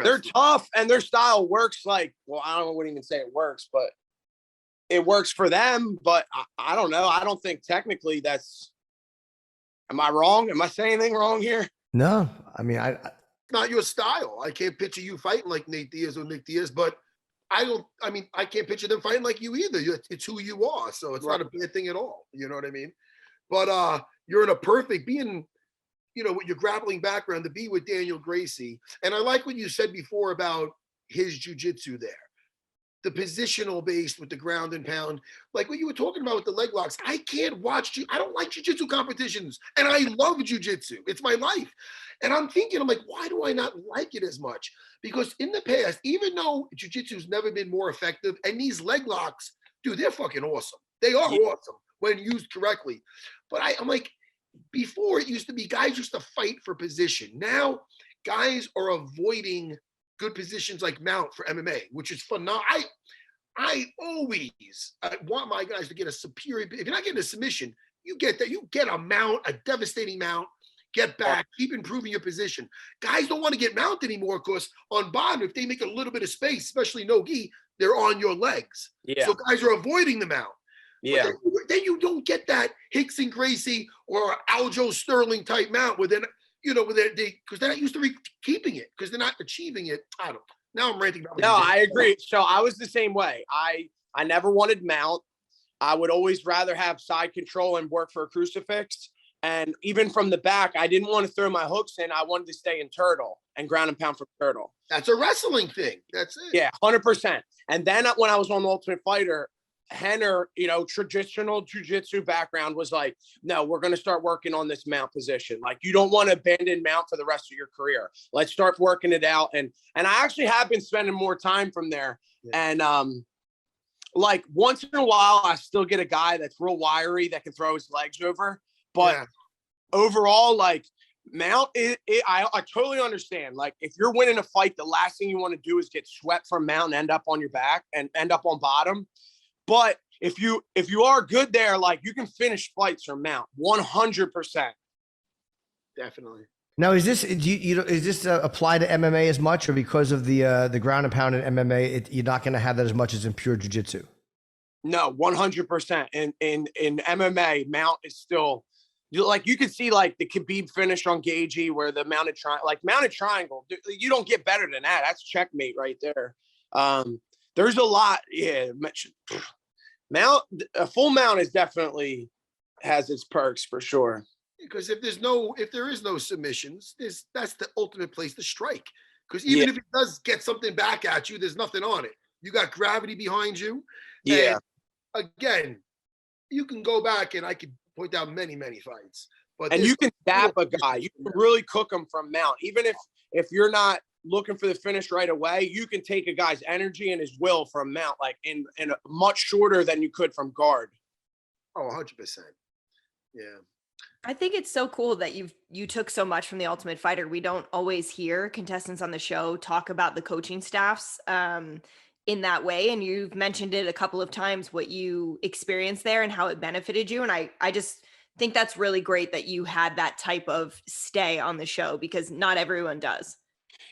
Speaker 6: they're tough and their style works like, well, I wouldn't even say it works, but it works for them. But I don't know. I don't think technically that's, am I wrong? Am I saying anything wrong here?
Speaker 4: No, I mean,
Speaker 3: It's not your style. I can't picture you fighting like Nate Diaz or Nick Diaz, but I can't picture them fighting like you either. It's who you are. So it's not a bad thing at all. You know what I mean? But you're in a perfect being, you know, with your grappling background to be with Daniel Gracie. And I like what you said before about his jiu-jitsu there. The positional based with the ground and pound, like what you were talking about with the leg locks. I can't watch I don't like jiu-jitsu competitions, and I love jiu-jitsu. It's my life. And I'm thinking, I'm like, why do I not like it as much? Because in the past, even though jiu-jitsu's never been more effective, and these leg locks, dude, they're fucking awesome. They are awesome when used correctly. But I'm like, before it used to be guys used to fight for position. Now guys are avoiding good positions like mount for MMA, which is phenomenal. I always want my guys to get a superior. If you're not getting a submission, you get that. You get a mount, a devastating mount. Get back, keep improving your position. Guys don't want to get mount anymore because on bottom, if they make a little bit of space, especially no gi, they're on your legs.
Speaker 6: Yeah.
Speaker 3: So guys are avoiding the mount.
Speaker 6: Yeah.
Speaker 3: Then you don't get that Hicks and Gracie or Aljo Sterling type mount where then, because they're not used to keeping it because they're not achieving it. I don't. Now I'm ranting about.
Speaker 6: No, I agree. So I was the same way. I never wanted mount. I would always rather have side control and work for a crucifix. And even from the back, I didn't want to throw my hooks in. I wanted to stay in turtle and ground and pound for turtle.
Speaker 3: That's a wrestling thing. That's it.
Speaker 6: Yeah, 100%. And then when I was on the Ultimate Fighter, Rener, traditional jiu-jitsu background was like, no, we're going to start working on this mount position. Like, you don't want to abandon mount for the rest of your career. Let's start working it out. And I actually have been spending more time from there. Yeah. And like once in a while, I still get a guy that's real wiry that can throw his legs over. But overall, like mount, I totally understand. Like if you're winning a fight, the last thing you want to do is get swept from mount and end up on your back and end up on bottom. But if you are good there, like you can finish fights from mount 100%.
Speaker 3: Definitely.
Speaker 4: Now, is this apply to MMA as much, or because of the ground and pound in MMA, you're not going to have that as much as in pure jiu-jitsu? No,
Speaker 6: 100%. In MMA, mount is still. Like you could see like the Khabib finish on Gagey where the mounted triangle, you don't get better than that. That's checkmate right there. There's a lot. Yeah. A full mount is definitely has its perks for sure.
Speaker 3: Because if there is no submissions, that's the ultimate place to strike. Because even if it does get something back at you, there's nothing on it. You got gravity behind you.
Speaker 6: Yeah.
Speaker 3: And again, you can go back and I could point out many fights,
Speaker 6: and you can tap a guy. You can really cook him from mount. Even if you're not looking for the finish right away, you can take a guy's energy and his will from mount, like in a much shorter than you could from guard.
Speaker 3: Oh, 100%. Yeah.
Speaker 5: I think it's so cool that you took so much from the Ultimate Fighter. We don't always hear contestants on the show talk about the coaching staffs in that way. And you've mentioned it a couple of times, what you experienced there and how it benefited you. And I just think that's really great that you had that type of stay on the show because not everyone does.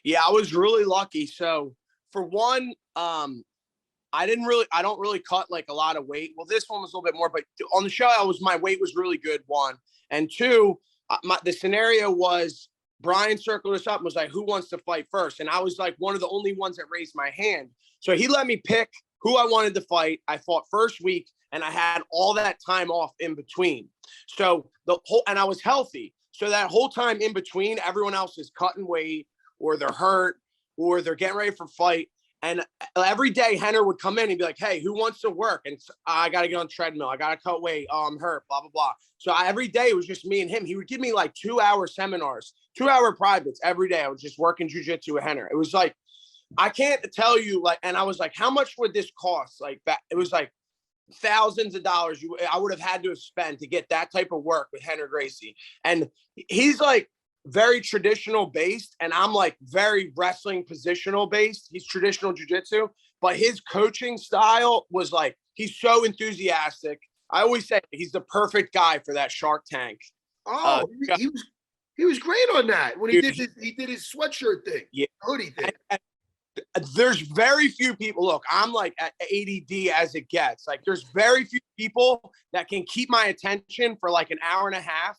Speaker 6: Yeah, I was really lucky. So for one, I don't really cut like a lot of weight. Well, this one was a little bit more, but on the show, my weight was really good. One, and two, the scenario was Brian circled us up and was like, who wants to fight first? And I was like one of the only ones that raised my hand. So he let me pick who I wanted to fight. I fought first week and I had all that time off in between. So and I was healthy. So that whole time in between, everyone else is cutting weight or they're hurt or they're getting ready for fight. And every day Rener would come in and be like, hey, who wants to work? And I got to get on the treadmill. I got to cut weight. Oh, I'm hurt, blah, blah, blah. So every day it was just me and him. He would give me like 2-hour seminars, 2-hour privates every day. I was just working jiu-jitsu with Rener. It was like, I can't tell you like, and I was like, how much would this cost? Like that, it was like thousands of dollars I would have had to have spent to get that type of work with Rener Gracie. And he's like very traditional based. And I'm like very wrestling positional based. He's traditional jiu-jitsu, but his coaching style was like, he's so enthusiastic. I always say he's the perfect guy for that Shark Tank.
Speaker 3: Oh, he was great on that when he did his sweatshirt thing.
Speaker 6: Yeah.
Speaker 3: Hoodie thing.
Speaker 6: And there's very few people. Look, I'm like at ADD as it gets. Like there's very few people that can keep my attention for like an hour and a half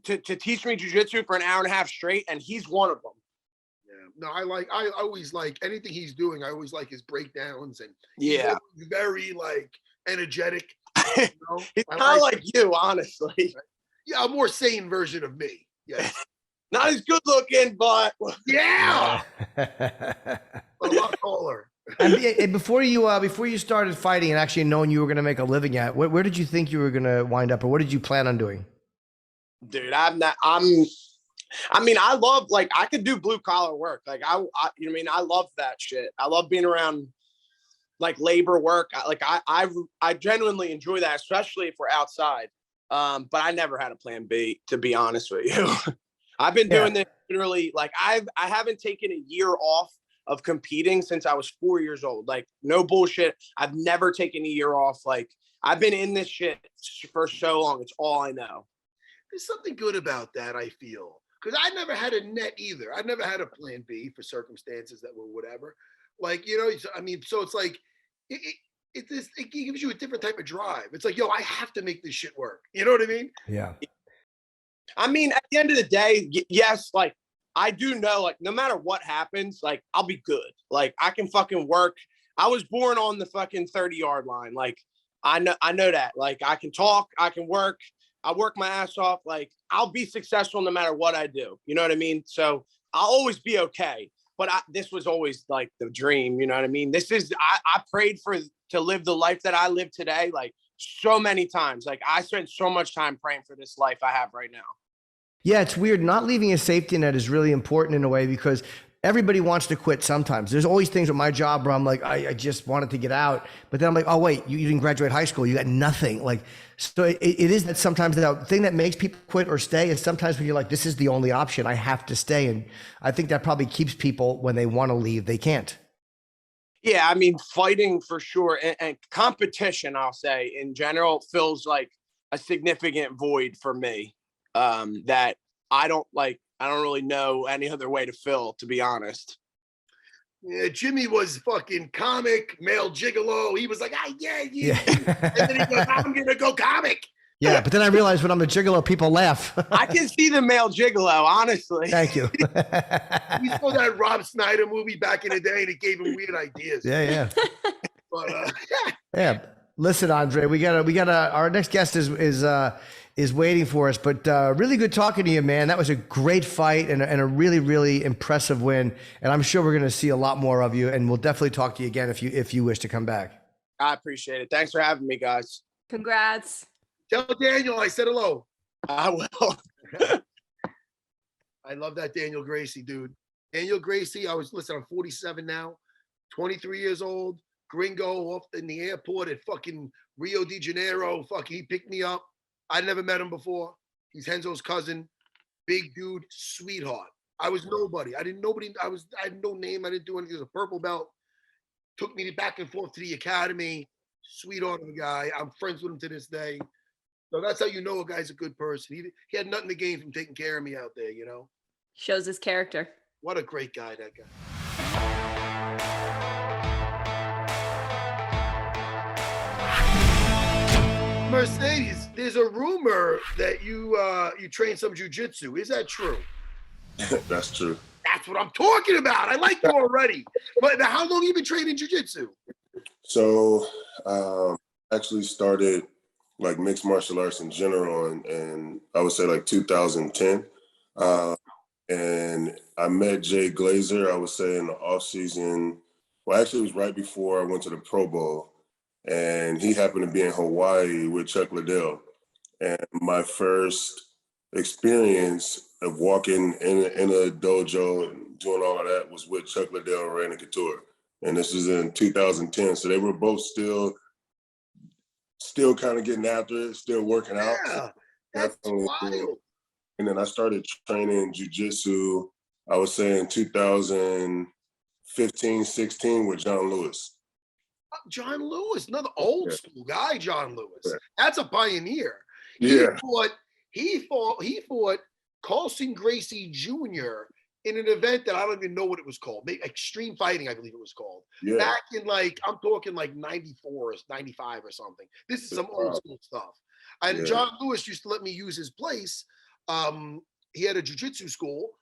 Speaker 6: to teach me jiu-jitsu for an hour and a half straight. And he's one of them.
Speaker 3: Yeah. No, I always like anything he's doing. I always like his breakdowns and
Speaker 6: yeah,
Speaker 3: he's very like energetic.
Speaker 6: You know? It's kind of like you, honestly.
Speaker 3: Yeah, a more sane version of me. Yeah.
Speaker 6: Not as good looking, but
Speaker 3: yeah. But a lot taller.
Speaker 4: And before you started fighting and actually knowing you were going to make a living at, where did you think you were going to wind up, or what did you plan on doing?
Speaker 6: Dude, I love, like, I could do blue collar work. Like I love that shit. I love being around like labor work. I genuinely enjoy that, especially if we're outside. But I never had a plan B, to be honest with you. I've been doing this literally, like I haven't taken a year off of competing since I was 4 years old. Like, no bullshit. I've never taken a year off. Like, I've been in this shit for so long. It's all I know.
Speaker 3: There's something good about that, I feel. Because I never had a net either. I never had a plan B for circumstances that were whatever. Like, you know, I mean, so it's like, it gives you a different type of drive. It's like, yo, I have to make this shit work. You know what I mean?
Speaker 4: Yeah.
Speaker 6: I mean, at the end of the day, yes, like, I do know, like, no matter what happens, like, I'll be good. Like, I can fucking work. I was born on the fucking 30-yard line. Like, I know that. Like, I can talk, I can work. I work my ass off. Like, I'll be successful no matter what I do. You know what I mean? So I'll always be okay. But this was always like the dream. You know what I mean? I prayed to live the life that I live today, like, so many times. Like, I spent so much time praying for this life I have right now.
Speaker 4: Yeah, it's weird. Not leaving a safety net is really important in a way, because everybody wants to quit sometimes. There's always things with my job where I'm like, I just wanted to get out. But then I'm like, oh, wait, you didn't graduate high school. You got nothing. Like, so it is that sometimes the thing that makes people quit or stay is sometimes when you're like, this is the only option. I have to stay. And I think that probably keeps people, when they want to leave, they can't.
Speaker 6: Yeah, I mean, fighting for sure. And competition, I'll say, in general, fills like a significant void for me that I don't really know any other way to fill, to be honest.
Speaker 3: Yeah, Jimmy was fucking comic, male gigolo. He was like, yeah. And then he goes, I'm going to go comic.
Speaker 4: Yeah, but then I realized when I'm a gigolo, people laugh.
Speaker 6: I can see the male gigolo, honestly.
Speaker 3: Thank you. We saw that Rob Snyder movie back in the day, and it gave him weird ideas.
Speaker 4: Yeah.
Speaker 3: But
Speaker 4: yeah. Listen, Andre, we gotta. Our next guest is waiting for us. But really good talking to you, man. That was a great fight and a really, really impressive win. And I'm sure we're gonna see a lot more of you. And we'll definitely talk to you again if you wish to come back.
Speaker 6: I appreciate it. Thanks for having me, guys.
Speaker 5: Congrats.
Speaker 3: Tell Daniel I said hello.
Speaker 6: I will.
Speaker 3: I love that Daniel Gracie, dude. Daniel Gracie, I'm 47 now, 23 years old, gringo off in the airport at fucking Rio de Janeiro. He picked me up. I never met him before. He's Henzo's cousin. Big dude, sweetheart. I was nobody. I had no name. I didn't do anything. He was a purple belt. Took me back and forth to the academy. Sweetheart of a guy. I'm friends with him to this day. So that's how you know a guy's a good person. He had nothing to gain from taking care of me out there, you know?
Speaker 5: Shows his character.
Speaker 3: What a great guy, that guy. Marcedes, there's a rumor that you train some jiu-jitsu. Is that true?
Speaker 7: That's true.
Speaker 3: That's what I'm talking about. I like you already. But how long have you been training jiu-jitsu?
Speaker 7: So actually started like mixed martial arts in general, and I would say like 2010. And I met Jay Glazer, I would say in the off season. Well, actually it was right before I went to the Pro Bowl, and he happened to be in Hawaii with Chuck Liddell. And my first experience of walking in a dojo and doing all of that was with Chuck Liddell and Rener Couture. And this was in 2010. So they were both still kind of getting after it, still working out.
Speaker 3: Yeah, that's wild.
Speaker 7: And then I started training jiu-jitsu, I would say in 2015, 16 with John Lewis.
Speaker 3: John Lewis, another old school guy, John Lewis.
Speaker 7: Yeah.
Speaker 3: That's a pioneer.
Speaker 7: Yeah.
Speaker 3: He fought Carlson Gracie Jr. in an event that I don't even know what it was called. Maybe Extreme Fighting, I believe it was called.
Speaker 7: Yeah.
Speaker 3: Back in I'm talking like 94 or 95 or something. This is some old school stuff. And John Lewis used to let me use his place. He had a jiu-jitsu school.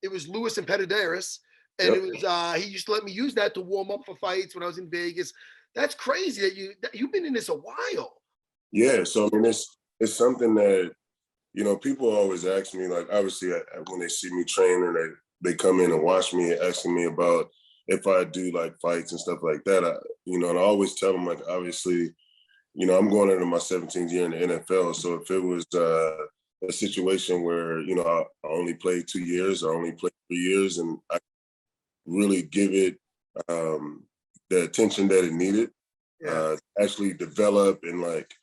Speaker 3: It was Lewis and Pettidaris. And it was he used to let me use that to warm up for fights when I was in Vegas. That's crazy that you've been in this a while.
Speaker 7: Yeah, so I mean it's something that, you know, people always ask me, like, obviously when they see me train and they come in and watch me, asking me about if I do like fights and stuff like that, and I always tell them, like, obviously, you know, I'm going into my 17th year in the NFL. So if it was a situation where, you know, I only played 2 years or only played 3 years, and I really give it the attention that it needed, actually develop and like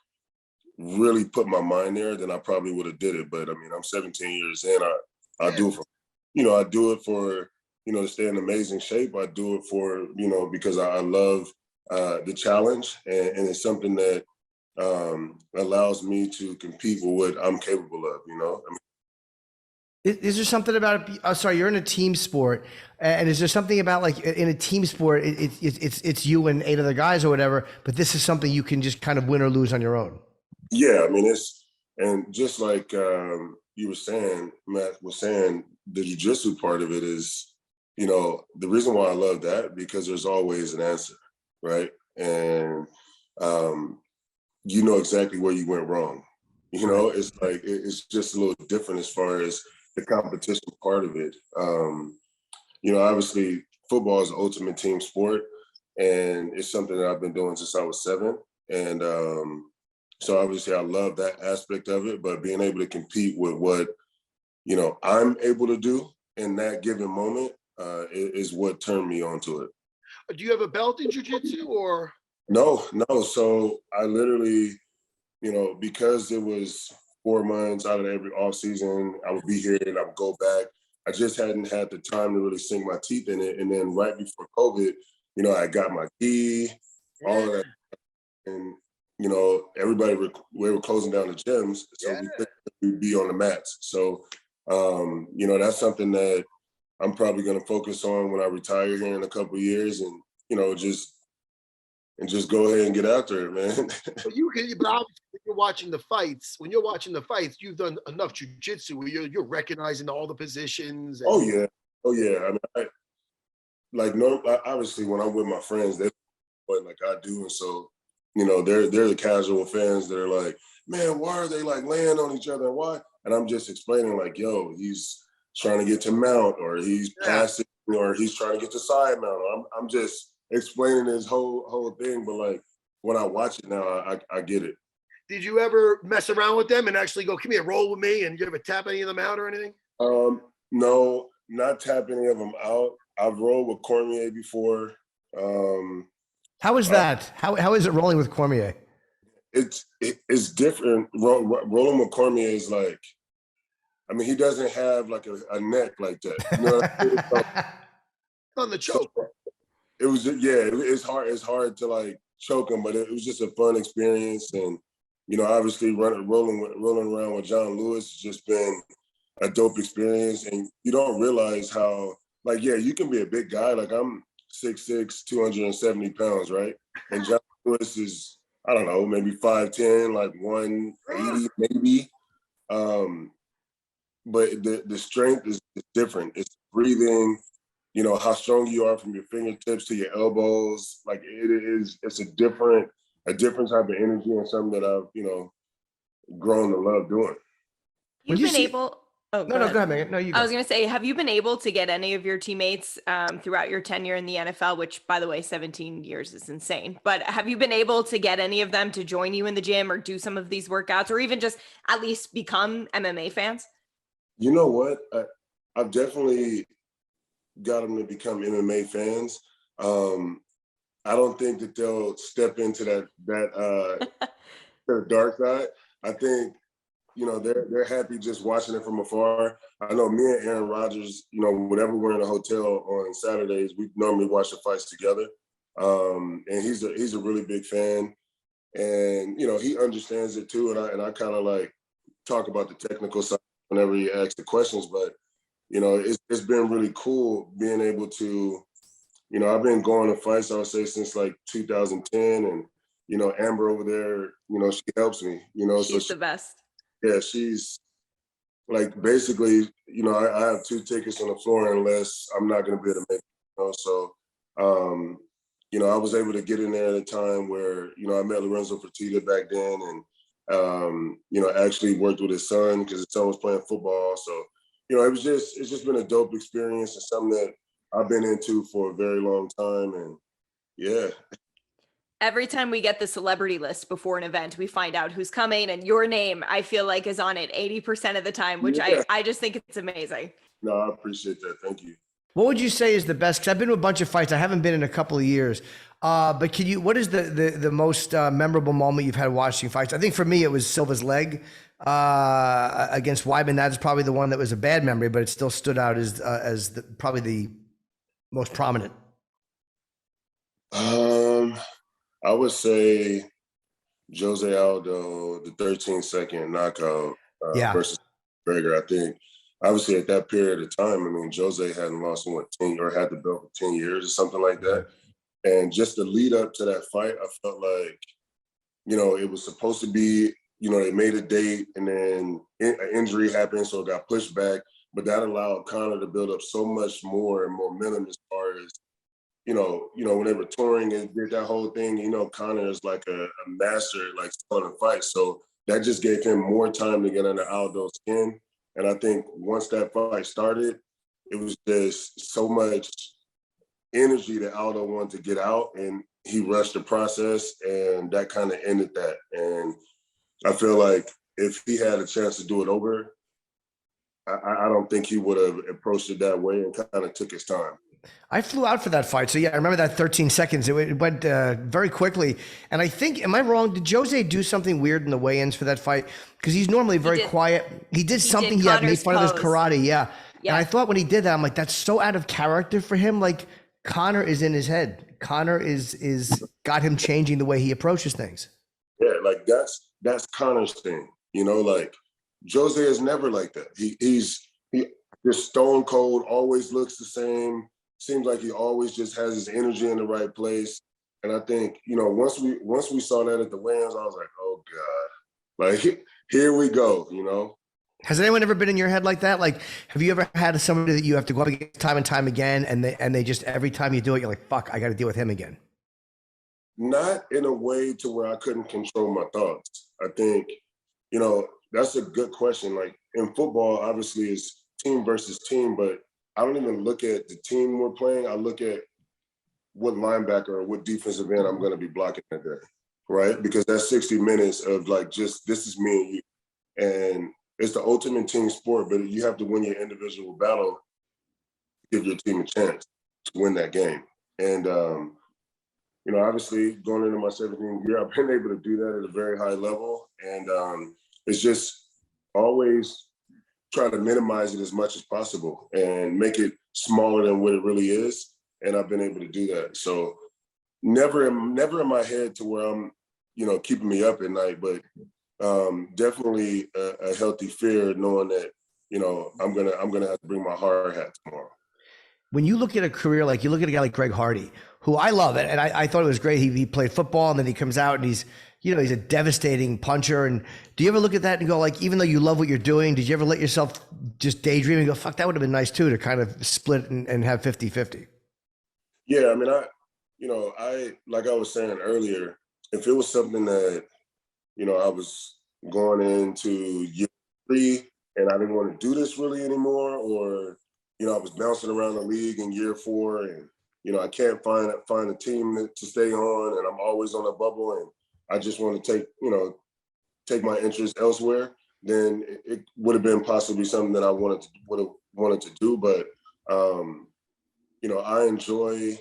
Speaker 7: really put my mind there, then I probably would have did it. But I mean, I'm 17 years in. I do it for, I do it for to stay in amazing shape. I do it for, because I love the challenge, and it's something that allows me to compete with what I'm capable of,
Speaker 4: Is there something about it? Oh, sorry, you're in a team sport, and is there something about like in a team sport, it's you and 8 other guys or whatever, but this is something you can just kind of win or lose on your own?
Speaker 7: Yeah, I mean, and just like you were saying, Matt was saying, the jiu-jitsu part of it is, the reason why I love that, because there's always an answer, right? And you know exactly where you went wrong. It's like, it's just a little different as far as the competition part of it. Obviously football is the ultimate team sport, and it's something that I've been doing since I was 7. And so obviously I love that aspect of it, but being able to compete with what, I'm able to do in that given moment is what turned me onto it.
Speaker 3: Do you have a belt in jiu-jitsu or?
Speaker 7: No. So I literally, because it was 4 months out of every off season, I would be here and I would go back. I just hadn't had the time to really sink my teeth in it. And then right before COVID, I got my gi, all of that. And, everybody, we were closing down the gyms. So we think we'd be on the mats. So, that's something that I'm probably going to focus on when I retire here in a couple of years, and, just go ahead and get after it, man.
Speaker 3: But obviously when you're watching the fights, you've done enough jiu-jitsu where you're recognizing all the positions.
Speaker 7: Oh yeah. I mean, obviously when I'm with my friends, they play like I do, and so they're the casual fans that are like, man, why are they like laying on each other? Why? And I'm just explaining like, yo, he's trying to get to mount, or he's passing, or he's trying to get to side mount. I'm just explaining this whole thing, but like when I watch it now, I get it.
Speaker 3: Did you ever mess around with them and actually go, come here, roll with me? And you ever tap any of them out or anything?
Speaker 7: No, not tap any of them out. I've rolled with Cormier before.
Speaker 4: How is that? How is it rolling with Cormier?
Speaker 7: It's different. Rolling with Cormier is like, I mean, he doesn't have like a neck like that.
Speaker 3: On the choke.
Speaker 7: It was it's hard. It's hard to like choke him, but it was just a fun experience. And obviously rolling around with John Lewis has just been a dope experience. And you don't realize how you can be a big guy. Like I'm 6'6", 270 pounds, right? And John Lewis is, I don't know, maybe 5'10", like 180 maybe. But the strength is different. It's breathing. How strong you are from your fingertips to your elbows. Like it's a different type of energy, and something that I've, grown to love doing.
Speaker 5: You've been able. Oh,
Speaker 4: no, go ahead, Megan. No, you go.
Speaker 5: I was going to say, have you been able to get any of your teammates throughout your tenure in the NFL, which by the way, 17 years is insane, but have you been able to get any of them to join you in the gym or do some of these workouts, or even just at least become MMA fans? You know what?
Speaker 7: I've definitely got them to become MMA fans. I don't think that they'll step into that dark side. I think they're happy just watching it from afar. I know me and Aaron Rodgers, whenever we're in a hotel on Saturdays, we normally watch the fights together. And he's a really big fan, and he understands it too. And I kind of like talk about the technical side whenever he asks the questions, but it's been really cool being able to, I've been going to fights, I would say, since like 2010, and Amber over there, she helps me,
Speaker 5: She's the best.
Speaker 7: Yeah, she's like basically, I have 2 tickets on the floor unless I'm not going to be able to make it. So, I was able to get in there at a time where, I met Lorenzo Fertitta back then, and, actually worked with his son because his son was playing football. So, it's just been a dope experience, and something that I've been into for a very long time. And yeah.
Speaker 5: Every time we get the celebrity list before an event, we find out who's coming, and your name, I feel like, is on it 80% of the time, which I just think it's amazing.
Speaker 7: No, I appreciate that. Thank you.
Speaker 4: What would you say is the best? Because I've been to a bunch of fights. I haven't been in a couple of years. But what is the most memorable moment you've had watching fights? I think for me, it was Silva's leg against Weidman. That is probably the one that was a bad memory, but it still stood out as probably most prominent?
Speaker 7: I would say Jose Aldo, the 13-second knockout versus McGregor. I think obviously at that period of time, I mean, Jose hadn't lost in 10 or had the belt for 10 years or something like that. And just the lead up to that fight, I felt like, you know, it was supposed to be, you know, they made a date and then an injury happened, so it got pushed back. But that allowed Conor to build up so much more and momentum as far as, you know, when they were touring and did that whole thing, you know, Conor is like a master, like selling a fight. So that just gave him more time to get under Aldo's skin. And I think once that fight started, it was just so much energy that Aldo wanted to get out, and he rushed the process, and that kind of ended that. And I feel like if he had a chance to do it over, I don't think he would have approached it that way and kind of took his time.
Speaker 4: I flew out for that fight. So, yeah, I remember that 13 seconds. It went very quickly. And I think, am I wrong? Did Jose do something weird in the weigh-ins for that fight? Because he's normally very quiet. He did something. He made fun of his karate. Yeah. And I thought when he did that, I'm like, that's so out of character for him. Like, Conor is in his head. Conor is got him changing the way he approaches things.
Speaker 7: Yeah, like that's Conor's thing. You know, like Jose is never like that. He's just stone cold, always looks the same. Seems like he always just has his energy in the right place. And I think, you know, once we saw that at the weigh-ins, I was like, oh God, like here we go, you know.
Speaker 4: Has anyone ever been in your head like that? Like, have you ever had somebody that you have to go up against time and time again, and they just, every time you do it, you're like, fuck, I got to deal with him again?
Speaker 7: Not in a way to where I couldn't control my thoughts. I think, you know, that's a good question. Like in football, obviously it's team versus team, but I don't even look at the team we're playing. I look at what linebacker or what defensive end I'm going to be blocking that day, right? Because that's 60 minutes of like, just, this is me and you. And it's the ultimate team sport, but you have to win your individual battle to give your team a chance to win that game. And, you know, obviously going into my 17th year, I've been able to do that at a very high level. And it's just always try to minimize it as much as possible and make it smaller than what it really is. And I've been able to do that. So never in my head to where I'm, you know, keeping me up at night, but definitely a healthy fear knowing that, you know, I'm gonna have to bring my hard hat tomorrow.
Speaker 4: When you look at a career, like you look at a guy like Greg Hardy, who I love it, and I thought it was great. He played football, and then he comes out and he's, you know, he's a devastating puncher. And do you ever look at that and go, like, even though you love what you're doing, did you ever let yourself just daydream and go, fuck, that would have been nice too, to kind of split and have 50-50?
Speaker 7: Yeah, I mean, like I was saying earlier, if it was something that, you know, I was going into year 3 and I didn't want to do this really anymore, or, you know, I was bouncing around the league in year 4 and, you know, I can't find a team to stay on and I'm always on a bubble and I just want to take my interest elsewhere, then it would have been possibly something that I would have wanted to do. But, you know, I enjoy,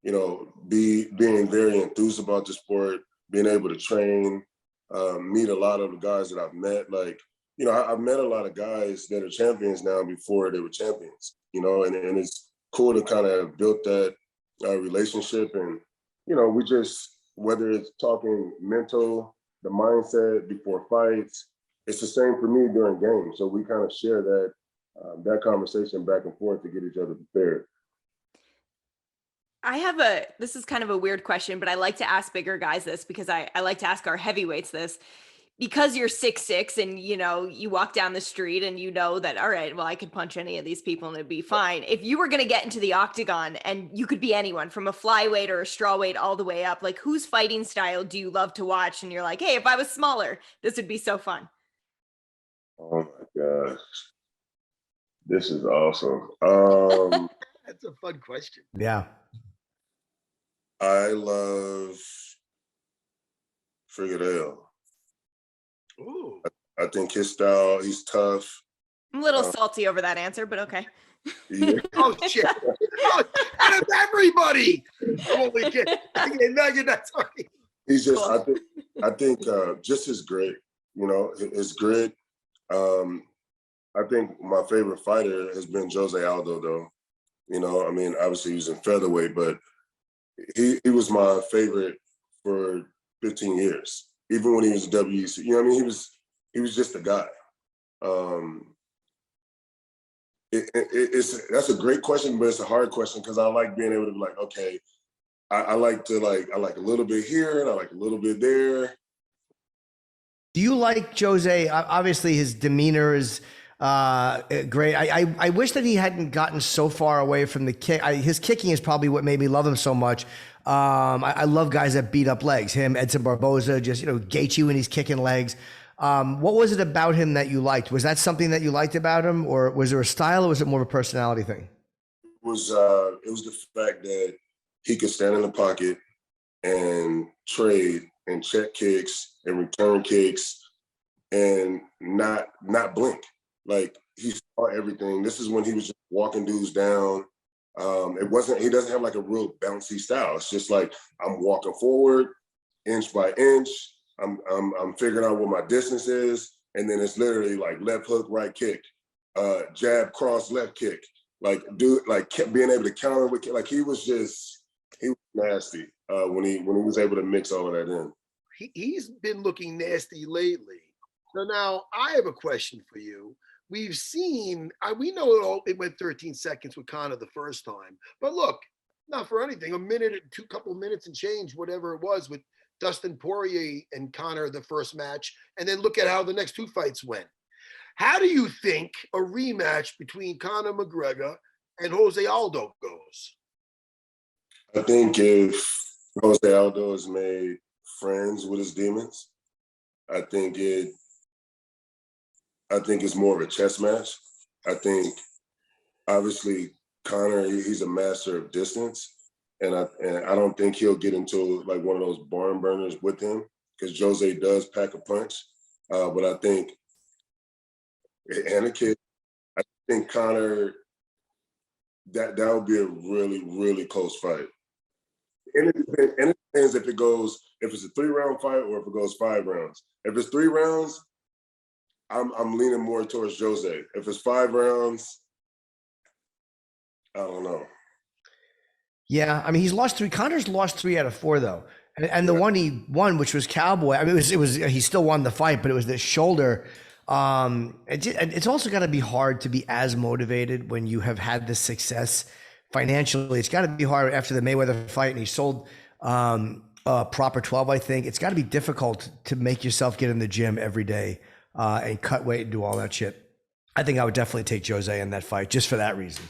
Speaker 7: you know, being very enthused about the sport, being able to train, meet a lot of the guys that I've met. Like, you know, I've met a lot of guys that are champions now before they were champions, you know, and it's cool to kind of build that relationship. And, you know, we just, whether it's talking mental, the mindset before fights, it's the same for me during games. So we kind of share that conversation back and forth to get each other prepared.
Speaker 5: This is kind of a weird question, but I like to ask bigger guys this because I like to ask our heavyweights this. Because you're 6'6" and, you know, you walk down the street and you know that, all right, well, I could punch any of these people and it'd be fine. If you were going to get into the octagon and you could be anyone from a flyweight or a strawweight all the way up, like whose fighting style do you love to watch? And you're like, hey, if I was smaller, this would be so fun.
Speaker 7: Oh my gosh. This is awesome.
Speaker 3: That's a fun question.
Speaker 4: Yeah.
Speaker 7: I love Figueroa.
Speaker 3: Ooh.
Speaker 7: I think his style, he's tough.
Speaker 5: I'm a little salty over that answer, but okay.
Speaker 7: Yeah.
Speaker 3: Oh, shit. Oh, out of everybody. Holy shit. Now you're not talking.
Speaker 7: He's just, cool. I think just his grit, you know, his grit. I think my favorite fighter has been Jose Aldo, though. You know, I mean, obviously he was in featherweight, but he was my favorite for 15 years. Even when he was WEC, you know what I mean? He was just a guy. That's a great question, but it's a hard question because I like being able to be like, okay, I like a little bit here and I like a little bit there.
Speaker 4: Do you like Jose? Obviously, his demeanor is great. I wish that he hadn't gotten so far away from the kick. His kicking is probably what made me love him so much. I love guys that beat up legs. Him, Edson Barboza, just, Gaethje when he's kicking legs. What was it about him that you liked? Was that something that you liked about him, or was there a style, or was it more of a personality thing?
Speaker 7: It was the fact that he could stand in the pocket and trade and check kicks and return kicks and not blink. Like, he saw everything. This is when he was just walking dudes down. He doesn't have like a real bouncy style. It's just like, I'm walking forward inch by inch. I'm figuring out what my distance is. And then it's literally like left hook, right kick, jab, cross, left kick. Like, kept being able to counter with, like, he was nasty when he was able to mix all of that in.
Speaker 3: He's been looking nasty lately. So now I have a question for you. We've seen, we know it went 13 seconds with Conor the first time, but look, not for anything, a minute or couple minutes and change, whatever it was, with Dustin Poirier and Conor the first match, and then look at how the next two fights went. How do you think a rematch between Conor McGregor and Jose Aldo goes?
Speaker 7: I think if Jose Aldo has made friends with his demons, I think it's more of a chess match. I think obviously Conor, he's a master of distance, and I don't think he'll get into like one of those barn burners with him, because Jose does pack a punch. But I think, and a kid, I think Conor, that would be a really, really close fight. And it depends if it's a 3-round fight or if it goes 5 rounds. If it's 3 rounds, I'm leaning more towards Jose. If it's 5 rounds, I don't know.
Speaker 4: Yeah, I mean, Conor's lost 3 out of 4 though, and the one he won, which was Cowboy. I mean, it was he still won the fight, but it was the shoulder. It's also got to be hard to be as motivated when you have had this success financially. It's got to be hard after the Mayweather fight, and he sold proper 12. I think it's got to be difficult to make yourself get in the gym every day and cut weight and do all that shit. I think I would definitely take Jose in that fight just for that reason.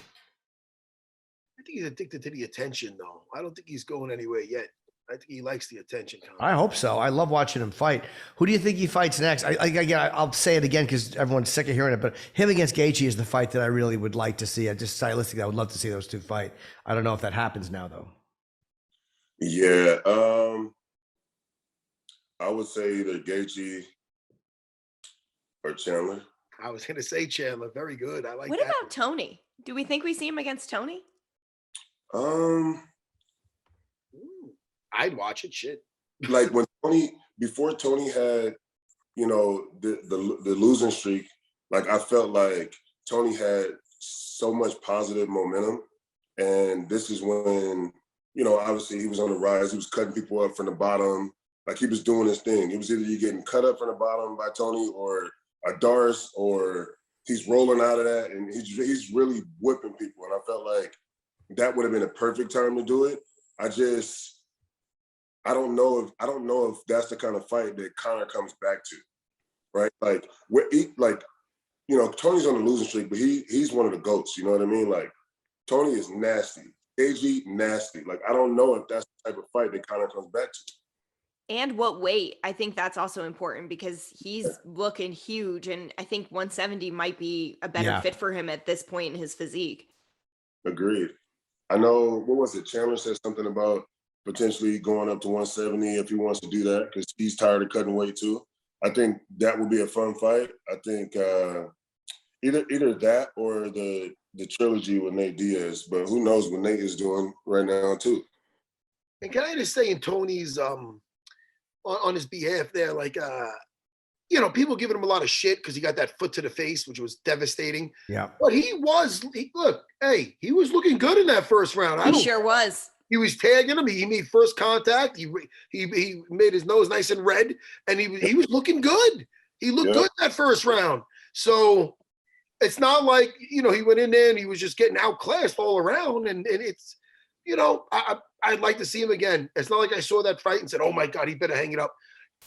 Speaker 3: I think he's addicted to the attention, though. I don't think he's going anywhere yet. I think he likes the attention.
Speaker 4: I hope so. I love watching him fight. Who do you think he fights next? I'll say it again because everyone's sick of hearing it, but him against Gaethje is the fight that I really would like to see. Just stylistically, I would love to see those two fight. I don't know if that happens now, though.
Speaker 7: Yeah, I would say either Gaethje or Chandler.
Speaker 3: I was going to say Chandler. Very good. I like
Speaker 5: What
Speaker 3: that.
Speaker 5: about Tony? Do we think we see him against Tony?
Speaker 3: I'd watch it. Shit.
Speaker 7: Like before Tony had, the losing streak, like I felt like Tony had so much positive momentum. And this is when, obviously he was on the rise. He was cutting people up from the bottom. Like, he was doing his thing. It was either you getting cut up from the bottom by Tony or a Darce, or he's rolling out of that and he's really whipping people. And I felt like that would have been a perfect time to do it. I don't know if that's the kind of fight that Conor comes back to, right? Like, Tony's on the losing streak, but he's one of the GOATs, you know what I mean? Like, Tony is nasty. AG, nasty. Like, I don't know if that's the type of fight that Conor comes back to.
Speaker 5: And what weight? I think that's also important because he's looking huge, and I think 170 might be a better fit for him at this point in his physique.
Speaker 7: Agreed. I know, what was it? Chandler said something about potentially going up to 170 if he wants to do that because he's tired of cutting weight too. I think that would be a fun fight. I think either that or the trilogy with Nate Diaz, but who knows what Nate is doing right now too.
Speaker 3: And can I just say in Tony's on his behalf there, like you know, people giving him a lot of shit because he got that foot to the face, which was devastating.
Speaker 4: Yeah.
Speaker 3: But he was looking good in that first round.
Speaker 5: He sure was.
Speaker 3: He was tagging him. He made first contact. He made his nose nice and red, and he was looking good. He looked good that first round. So it's not like, you know, he went in there and he was just getting outclassed all around. And it's, you know, I'd like to see him again. It's not like I saw that fight and said, oh my God, he better hang it up.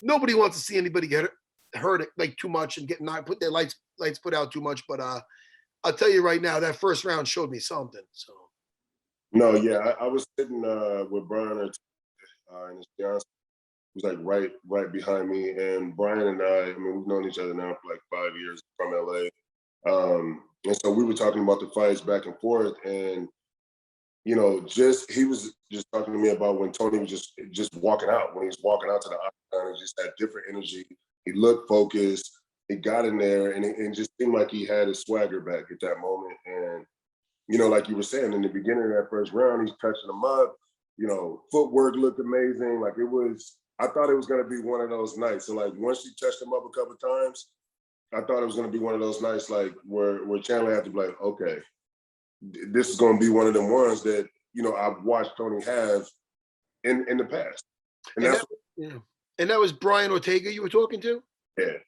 Speaker 3: Nobody wants to see anybody get hurt like too much and put their lights put out too much. But I'll tell you right now, that first round showed me something. So.
Speaker 7: No, yeah, I was sitting with Brian and his fiance. He was like right behind me, and Brian and I mean, we've known each other now for like 5 years from LA. And so we were talking about the fights back and forth, and you know, he was just talking to me about when Tony was just walking out. When he was walking out to the octagon, he just had different energy. He looked focused. He got in there, and it just seemed like he had his swagger back at that moment. And you know, like you were saying, in the beginning of that first round, he's touching him up. You know, footwork looked amazing. Like I thought it was going to be one of those nights. And like once he touched him up a couple of times, I thought it was going to be one of those nights like where Chandler had to be like, okay, this is going to be one of them ones that, you know, I've watched Tony have in the past.
Speaker 3: And that was Brian Ortega you were talking to?
Speaker 7: Yeah.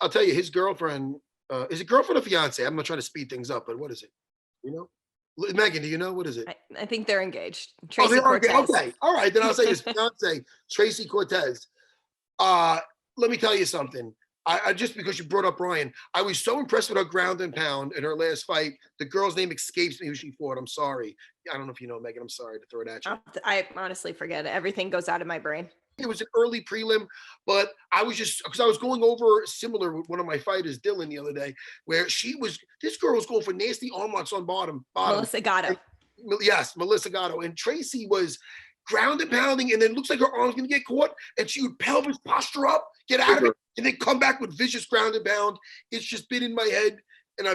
Speaker 3: I'll tell you, his girlfriend, is it girlfriend or fiance? I'm not trying to speed things up, but what is it? You know? Megan, do you know? What is it?
Speaker 5: I think they're engaged.
Speaker 3: Tracy
Speaker 5: Cortez.
Speaker 3: Okay. All right. Then I'll say his fiance, Tracy Cortez. Let me tell you something. I just because you brought up Brian, I was so impressed with her ground and pound in her last fight. The girl's name escapes me who she fought. I'm sorry. I don't know if you know, Megan. I'm sorry to throw it at you.
Speaker 5: I honestly forget it. Everything goes out of my brain.
Speaker 3: It was an early prelim, but I was just because I was going over similar with one of my fighters, Dylan, the other day, where this girl was going for nasty arm locks on bottom.
Speaker 5: Melissa Gatto.
Speaker 3: Yes, Melissa Gatto. And Tracy was ground and pounding, and then it looks like her arm's going to get caught, and she would pelvis posture up, get out of it, and then come back with vicious ground and pound. It's just been in my head, and I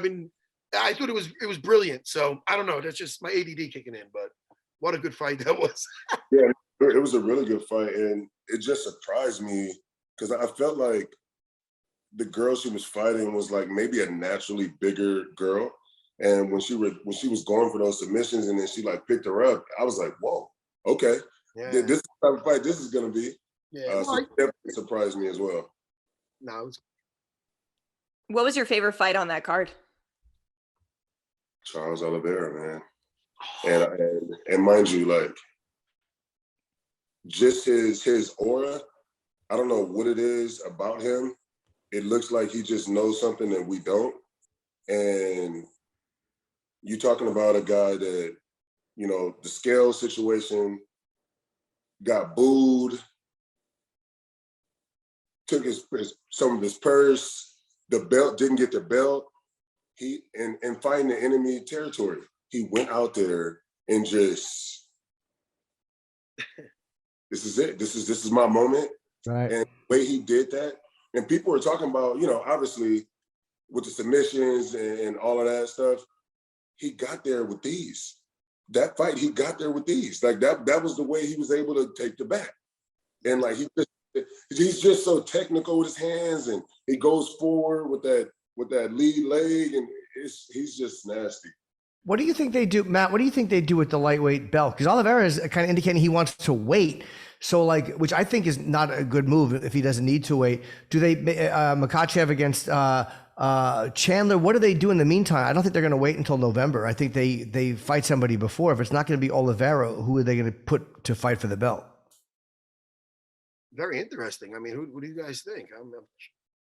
Speaker 3: thought it was brilliant. So I don't know. That's just my ADD kicking in, but what a good fight that was.
Speaker 7: Yeah. It was a really good fight, and it just surprised me because I felt like the girl she was fighting was like maybe a naturally bigger girl, and when she was going for those submissions and then she like picked her up, I was like, whoa, okay, this is the type of fight this is gonna be. Yeah, so it definitely surprised me as well.
Speaker 3: No,
Speaker 5: what was your favorite fight on that card?
Speaker 7: Charles Oliveira, man, and mind you, like. Just his aura, I don't know what it is about him. It looks like he just knows something that we don't. And you're talking about a guy that, you know, the scale situation, got booed, took some of his purse, the belt, didn't get the belt. And fighting the enemy territory. He went out there and just this is it. This is my moment.
Speaker 4: Right.
Speaker 7: And the way he did that, and people were talking about, you know, obviously with the submissions and all of that stuff, he got there with these. That fight, he got there with these. Like that was the way he was able to take the back. And like he's just so technical with his hands, and he goes forward with that lead leg, and he's just nasty.
Speaker 4: What do you think they do, Matt? What do you think they do with the lightweight belt? Because Oliveira is kind of indicating he wants to wait. So, like, which I think is not a good move if he doesn't need to wait. Do they Makhachev against Chandler? What do they do in the meantime? I don't think they're going to wait until November. I think they fight somebody before. If it's not going to be Oliveira, who are they going to put to fight for the belt?
Speaker 3: Very interesting. I mean, who do you guys think?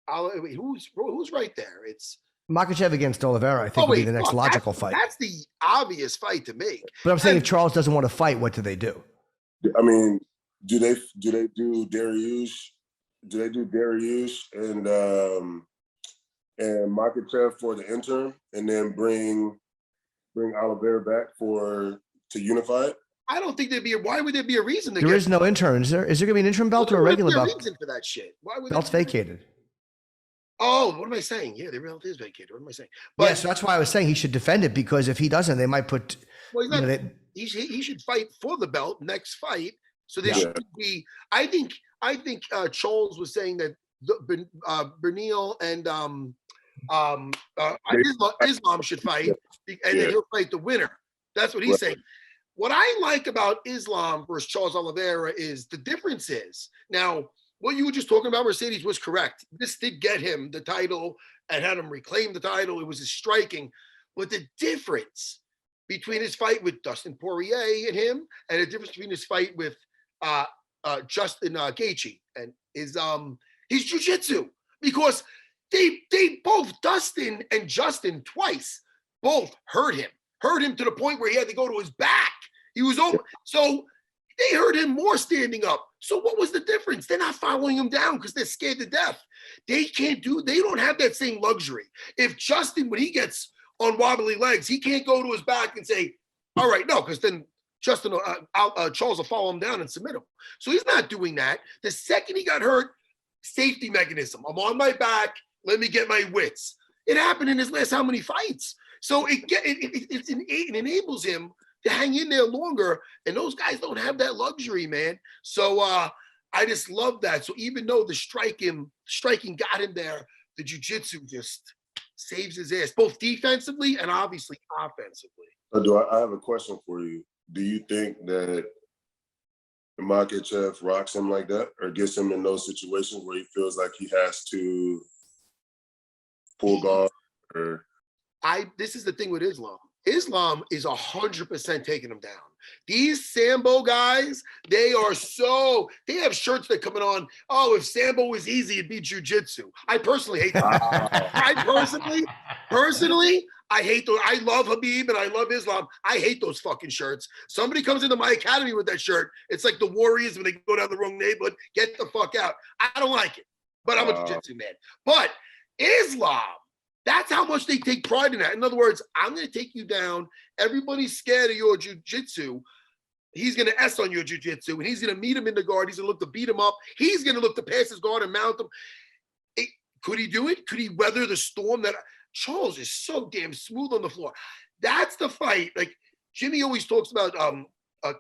Speaker 3: Who's right there? It's
Speaker 4: Makhachev against Oliveira, I think, would be the next logical fight.
Speaker 3: That's the obvious fight to make.
Speaker 4: But I'm saying if Charles doesn't want to fight, what do they do?
Speaker 7: I mean, do they do Dariush? Do they do Dariush and Makhachev for the interim, and then bring Oliveira back to unify it?
Speaker 3: I don't think why would there be a reason to
Speaker 4: There is no interim. Is there going to be an interim belt or a regular belt?
Speaker 3: There's no reason for that shit. Why would
Speaker 4: Belt's vacated.
Speaker 3: Oh, what am I saying? Yeah, the belt is vacated. What am I saying? But
Speaker 4: yeah, so that's why I was saying he should defend it, because if he doesn't, they might put.
Speaker 3: Well, he should fight for the belt next fight. So there should be. I think Charles was saying that Bernil and Islam should fight, and then he'll fight the winner. That's what he's saying. What I like about Islam versus Charles Oliveira is the difference is, now, what you were just talking about, Marcedes, was correct. This did get him the title and had him reclaim the title. It was his striking. But the difference between his fight with Dustin Poirier and him, and the difference between his fight with Justin Gaethje and his jiu-jitsu, because they both, Dustin and Justin, twice both hurt him to the point where he had to go to his back. He was over. So they hurt him more standing up. So what was the difference? They're not following him down because they're scared to death. They don't have that same luxury. If Justin, when he gets on wobbly legs, he can't go to his back and say, all right, no, because then Justin, Charles will follow him down and submit him. So he's not doing that. The second he got hurt, safety mechanism. I'm on my back. Let me get my wits. It happened in his last how many fights? So it enables him to hang in there longer, and those guys don't have that luxury, man. So I just love that. So even though the striking got him there, the jiu-jitsu just saves his ass, both defensively and obviously offensively.
Speaker 7: I have a question for you. Do you think that Makhachev rocks him like that, or gets him in those situations where he feels like he has to pull guard? Or
Speaker 3: This is the thing with Islam. Islam is 100% taking him down. These Sambo guys, they have shirts that coming on. Oh, if Sambo was easy, it'd be jiu-jitsu. I personally hate that. I personally, I hate those. I love Habib and I love Islam. I hate those fucking shirts. Somebody comes into my academy with that shirt. It's like the Warriors when they go down the wrong neighborhood. Get the fuck out. I don't like it, but I'm a jiu-jitsu man. But Islam, that's how much they take pride in that. In other words, I'm going to take you down. Everybody's scared of your jiu-jitsu. He's going to S on your jiu-jitsu, and he's going to meet him in the guard. He's going to look to beat him up. He's going to look to pass his guard and mount him. Could he do it? Could he weather the storm? That Charles is so damn smooth on the floor. That's the fight. Like Jimmy always talks about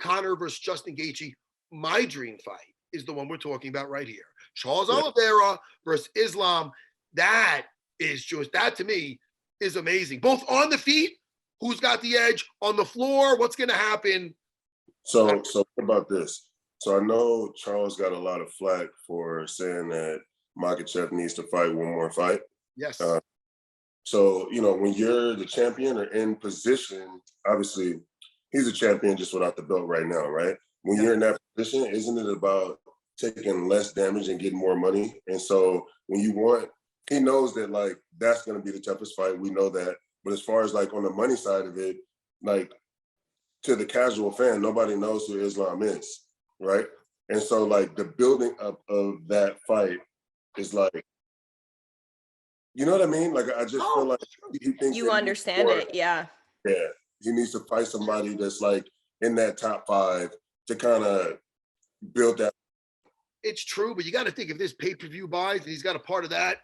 Speaker 3: Conor versus Justin Gaethje. My dream fight is the one we're talking about right here. Charles Oliveira versus Islam. That to me is amazing. Both on the feet, who's got the edge, on the floor, what's going to happen?
Speaker 7: So what about this? So I know Charles got a lot of flack for saying that Makhachev needs to fight one more fight.
Speaker 3: Yes.
Speaker 7: So, when you're the champion or in position, obviously he's a champion just without the belt right now, right? When you're in that position, isn't it about taking less damage and getting more money? And so when he knows that like that's going to be the toughest fight. We know that. But as far as like on the money side of it, like to the casual fan, nobody knows who Islam is, right? And so like the building up of that fight is like, you know what I mean? Like I just feel like he thinks
Speaker 5: you understand it, yeah.
Speaker 7: Yeah, he needs to fight somebody that's like in that top 5 to kind of build that.
Speaker 3: It's true, but you got to think if this pay-per-view buys and he's got a part of that,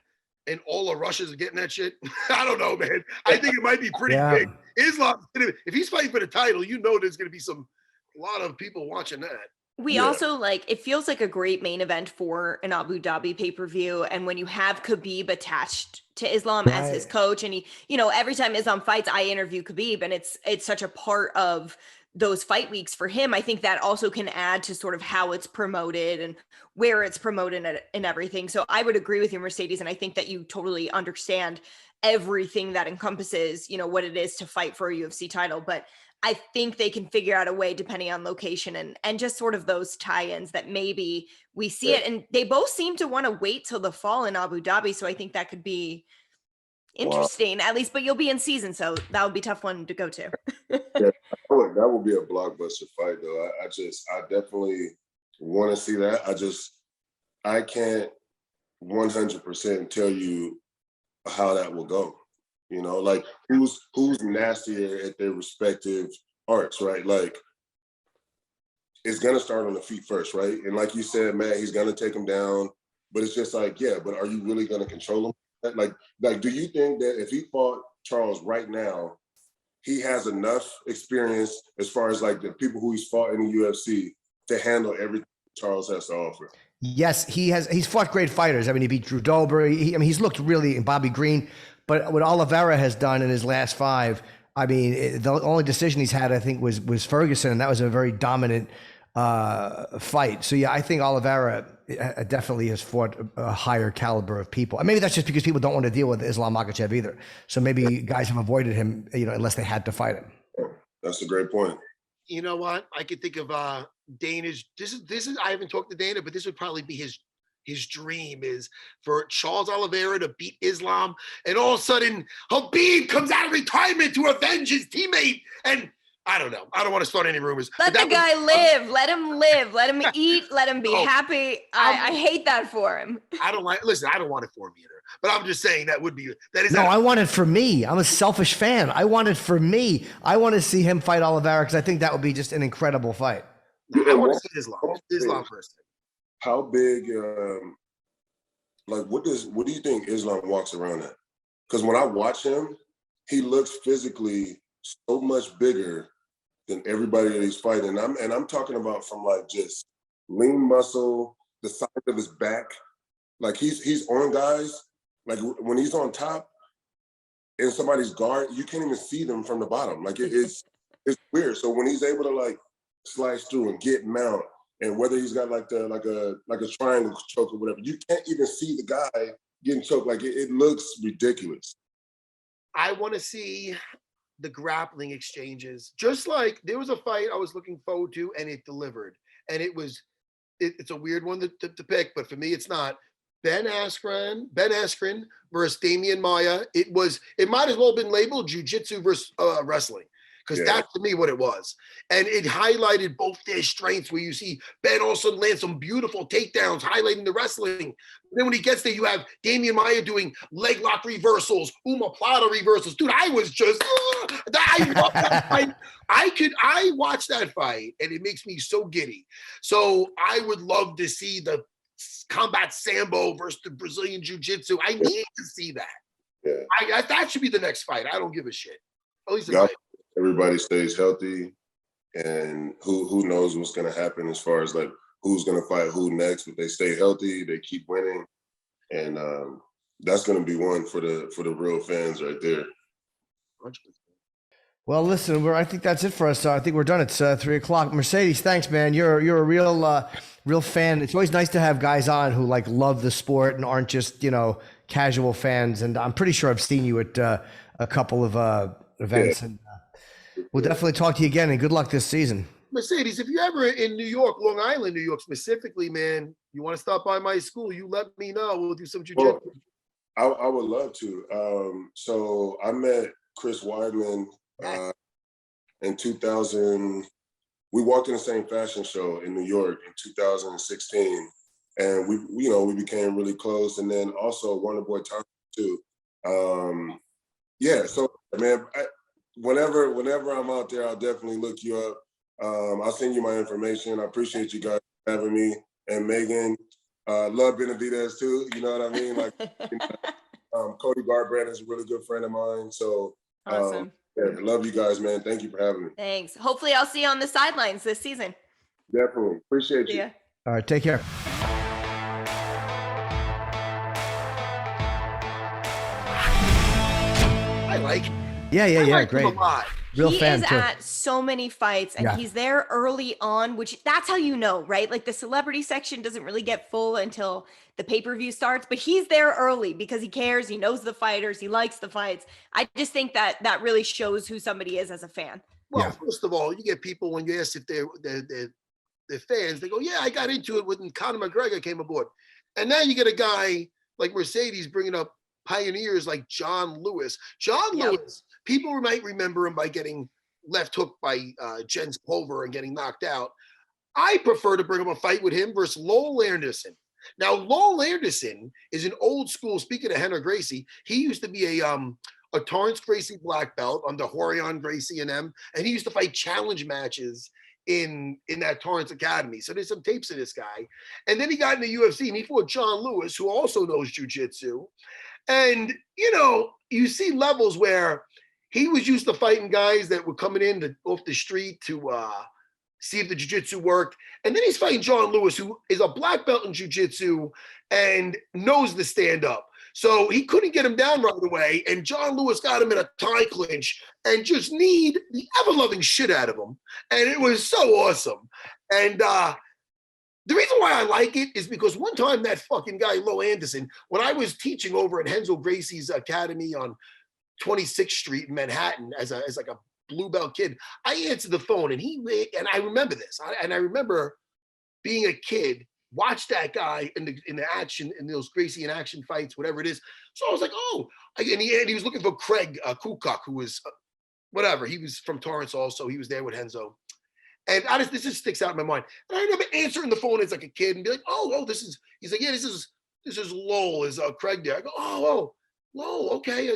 Speaker 3: and all the Russians are getting that shit. I don't know, man. I think it might be pretty big. Islam, if he's fighting for the title, there's going to be a lot of people watching that.
Speaker 5: We also it feels like a great main event for an Abu Dhabi pay-per-view. And when you have Khabib attached to Islam as his coach, and he, every time Islam fights, I interview Khabib, and it's such a part of those fight weeks for him. I think that also can add to sort of how it's promoted and where it's promoted and everything. So I would agree with you, Marcedes. And I think that you totally understand everything that encompasses, what it is to fight for a UFC title. But I think they can figure out a way, depending on location and just sort of those tie-ins, that maybe we see it. And they both seem to want to wait till the fall in Abu Dhabi. So I think that could be interesting, at least, but you'll be in season. So that would be a tough one to go to.
Speaker 7: That would be a blockbuster fight though. I definitely want to see that. I can't 100% tell you how that will go. Like who's nastier at their respective arts, right? Like it's gonna start on the feet first, right? And like you said, Matt, he's gonna take him down, but it's just like, but are you really gonna control him? Like, do you think that if he fought Charles right now, he has enough experience as far as like the people who he's fought in the UFC to handle everything Charles has to offer.
Speaker 4: Yes, he's fought great fighters. I mean, he beat Drew Dober. He's looked really in Bobby Green, but what Oliveira has done in his last 5, I mean, the only decision he's had, I think, was Ferguson, and that was a very dominant fight. So yeah, I think Oliveira definitely has fought a higher caliber of people. And maybe that's just because people don't want to deal with Islam Makhachev either. So maybe guys have avoided him, unless they had to fight him.
Speaker 7: That's a great point.
Speaker 3: You know what? I could think of Dana's. This is. I haven't talked to Dana, but this would probably be his dream is for Charles Oliveira to beat Islam, and all of a sudden Habib comes out of retirement to avenge his teammate. And I don't know. I don't want to start any rumors.
Speaker 5: Let the guy live. Let him live. Let him eat. Let him be happy. I hate that for him.
Speaker 3: I don't want it for him either. But I'm just saying that is.
Speaker 4: No, I want it for me. I'm a selfish fan. I want it for me. I want to see him fight Oliveira because I think that would be just an incredible fight.
Speaker 3: I want to see Islam first.
Speaker 7: How big? What do you think Islam walks around at? Because when I watch him, he looks physically so much bigger than everybody that he's fighting. And I'm talking about from like just lean muscle, the size of his back. Like he's on guys. Like when he's on top in somebody's guard, you can't even see them from the bottom. Like it's weird. So when he's able to like slice through and get mount, and whether he's got like a triangle choke or whatever, you can't even see the guy getting choked. Like it looks ridiculous.
Speaker 3: I want to see the grappling exchanges. Just like there was a fight I was looking forward to, and it delivered. And it's a weird one to pick, but for me, it's not. Ben Askren versus Damian Maia. It might as well have been labeled jiu-jitsu versus wrestling, because that's to me what it was. And it highlighted both their strengths, where you see Ben also land some beautiful takedowns, highlighting the wrestling. Then when he gets there, you have Damian Maia doing leg lock reversals, omoplata reversals. Dude, I was just, I love that fight. I watched that fight, and it makes me so giddy. So I would love to see the combat sambo versus the Brazilian jiu-jitsu. I need to see that.
Speaker 7: Yeah.
Speaker 3: That should be the next fight. I don't give a shit. At least
Speaker 7: everybody stays healthy, and who knows what's going to happen as far as like who's going to fight who next. But they stay healthy, they keep winning, and that's going to be one for the real fans right there.
Speaker 4: Well, listen, I think that's it for us. I think we're done. It's 3:00. Marcedes, thanks, man. You're a real fan. It's always nice to have guys on who like love the sport and aren't just casual fans. And I'm pretty sure I've seen you at a couple of events. Yeah. And we'll definitely talk to you again. And good luck this season.
Speaker 3: Marcedes, if you're ever in New York, Long Island, New York specifically, man, you want to stop by my school, you let me know. We'll do some jiu-jitsu.
Speaker 7: Well, I would love to. So I met Chris Weidman in 2000. We walked in the same fashion show in New York in 2016, and we became really close. And then also Wonder Boy Thompson too. So man, whenever I'm out there, I'll definitely look you up. I'll send you my information. I appreciate you guys having me. And Megan, love Benavidez too. You know what I mean? Like Cody Garbrandt is a really good friend of mine. So
Speaker 5: awesome.
Speaker 7: Love you guys, man. Thank you for having me.
Speaker 5: Thanks. Hopefully I'll see you on the sidelines this season.
Speaker 7: Definitely. Appreciate you.
Speaker 5: Yeah.
Speaker 4: All right. Take care.
Speaker 3: I like it.
Speaker 4: Yeah. Great. Real fan
Speaker 5: is
Speaker 4: too.
Speaker 5: At so many fights, and he's there early on, which that's how you know, right? Like the celebrity section doesn't really get full until the pay-per-view starts, but he's there early because he cares, he knows the fighters, he likes the fights. I just think that really shows who somebody is as a fan.
Speaker 3: Well, first of all, you get people when you ask if they're fans, they go, yeah, I got into it when Conor McGregor came aboard. And now you get a guy like Marcedes bringing up pioneers like John Lewis. John Lewis, people might remember him by getting left hooked by Jens Pulver and getting knocked out. I prefer to bring up a fight with him versus Lowell Anderson. Now, Lowell Anderson is an old school, speaking of Rener Gracie, he used to be a Torrance Gracie black belt under Horion Gracie and them, and he used to fight challenge matches in that Torrance Academy. So there's some tapes of this guy. And then he got in the UFC and he fought John Lewis, who also knows jiu-jitsu. And, you see levels where he was used to fighting guys that were coming in off the street to see if the jiu-jitsu worked. And then he's fighting John Lewis, who is a black belt in jiu-jitsu and knows the stand-up. So he couldn't get him down right away, and John Lewis got him in a tie clinch and just kneed the ever-loving shit out of him. And it was so awesome. And the reason why I like it is because one time that fucking guy, Lo Anderson, when I was teaching over at Renzo Gracie's academy on 26th Street in Manhattan as like a blue belt kid, I answered the phone, and I remember this. I remember being a kid, watch that guy in the action, in those Gracie in action fights, whatever it is. So I was like, oh, and he was looking for Craig Kukak, who was whatever. He was from Torrance also. He was there with Renzo. And this just sticks out in my mind. And I remember answering the phone as like a kid and be like, he's like, yeah, this is Lowell, is Craig there. I go, Lowell, okay.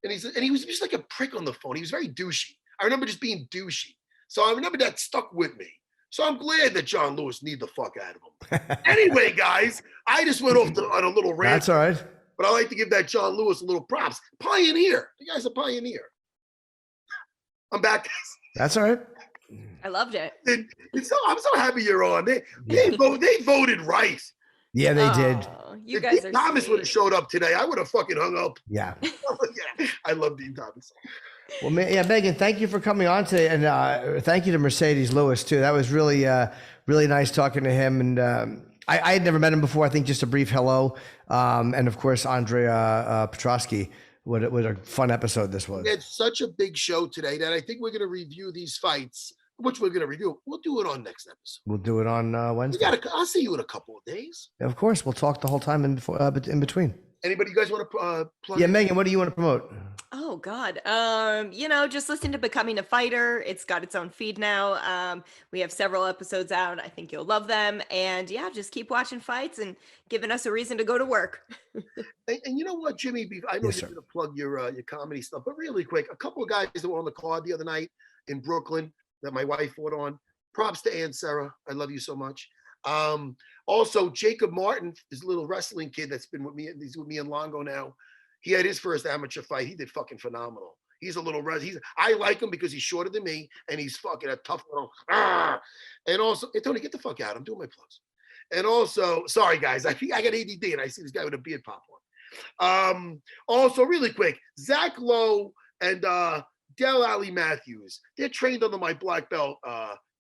Speaker 3: And he was just like a prick on the phone. He was very douchey. I remember just being douchey. So I remember that stuck with me. So I'm glad that John Lewis need the fuck out of him. Anyway, guys, I just went off on a little rant.
Speaker 4: That's all right.
Speaker 3: But I like to give that John Lewis a little props. Pioneer. The guy's a pioneer. I'm back, guys.
Speaker 4: That's all right.
Speaker 5: I loved it.
Speaker 3: I'm so happy you're on. They voted right.
Speaker 4: Yeah, they did.
Speaker 5: You guys are
Speaker 3: Thomas
Speaker 5: sweet.
Speaker 3: would have showed up today, I would have fucking hung up.
Speaker 4: Yeah.
Speaker 3: Yeah, I love Dean Thomas.
Speaker 4: Well, Megan, thank you for coming on today, and thank you to Marcedes Lewis too. That was really, really nice talking to him. And I had never met him before. I think just a brief hello, and of course Andre Petroski. What a fun episode this was.
Speaker 3: It's such a big show today that I think we're going to review these fights, which we're going to review. We'll do it on next episode.
Speaker 4: We'll do it on Wednesday.
Speaker 3: I'll see you in a couple of days.
Speaker 4: Of course, we'll talk the whole time in between.
Speaker 3: Anybody you guys want to plug?
Speaker 4: Yeah, Megan, what do you want to promote?
Speaker 5: Oh God. Just listen to Becoming a Fighter. It's got its own feed now. We have several episodes out. I think you'll love them. And yeah, just keep watching fights and giving us a reason to go to work.
Speaker 3: And you know what, Jimmy? I know you're going to plug your comedy stuff, but really quick, a couple of guys that were on the card the other night in Brooklyn that my wife fought on. Props to Aunt Serra. I love you so much. Also, Jacob Martin, this little wrestling kid that's been with me. He's with me in Longo now. He had his first amateur fight. He did fucking phenomenal. He's a little I like him because he's shorter than me and he's fucking a tough little. And also, hey, Tony, get the fuck out. I'm doing my plugs. And also, sorry guys, I got ADD and I see this guy with a beard pop on. Also, really quick, Zach Lowe and Del Ali Matthews. They're trained under my black belt,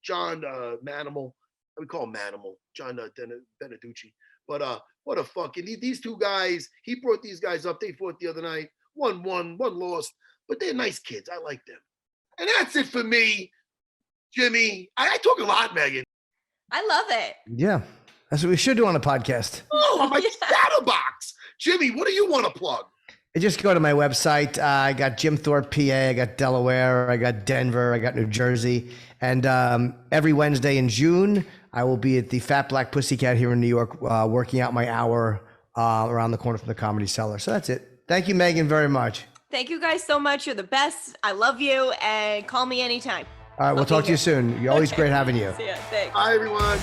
Speaker 3: John Manimal. We call him Manimal, John Beneducci. But what a fucking, these two guys, he brought these guys up. They fought the other night. One won, one lost. But they're nice kids. I like them. And that's it for me, Jimmy. I talk a lot, Megan.
Speaker 5: I love it.
Speaker 4: Yeah, that's what we should do on a podcast.
Speaker 3: Oh, on my shadow box. Jimmy, what do you want to plug?
Speaker 4: Just go to my website. I got Jim Thorpe, PA. I got Delaware. I got Denver. I got New Jersey. And every Wednesday in June, I will be at the Fat Black Pussycat here in New York, working out my hour around the corner from the Comedy Cellar. So that's it. Thank you, Megan, very much.
Speaker 5: Thank you guys so much. You're the best. I love you. And call me anytime.
Speaker 4: All right, we'll talk to you soon. You're always great having you.
Speaker 5: See ya. Thanks.
Speaker 3: Bye, everyone.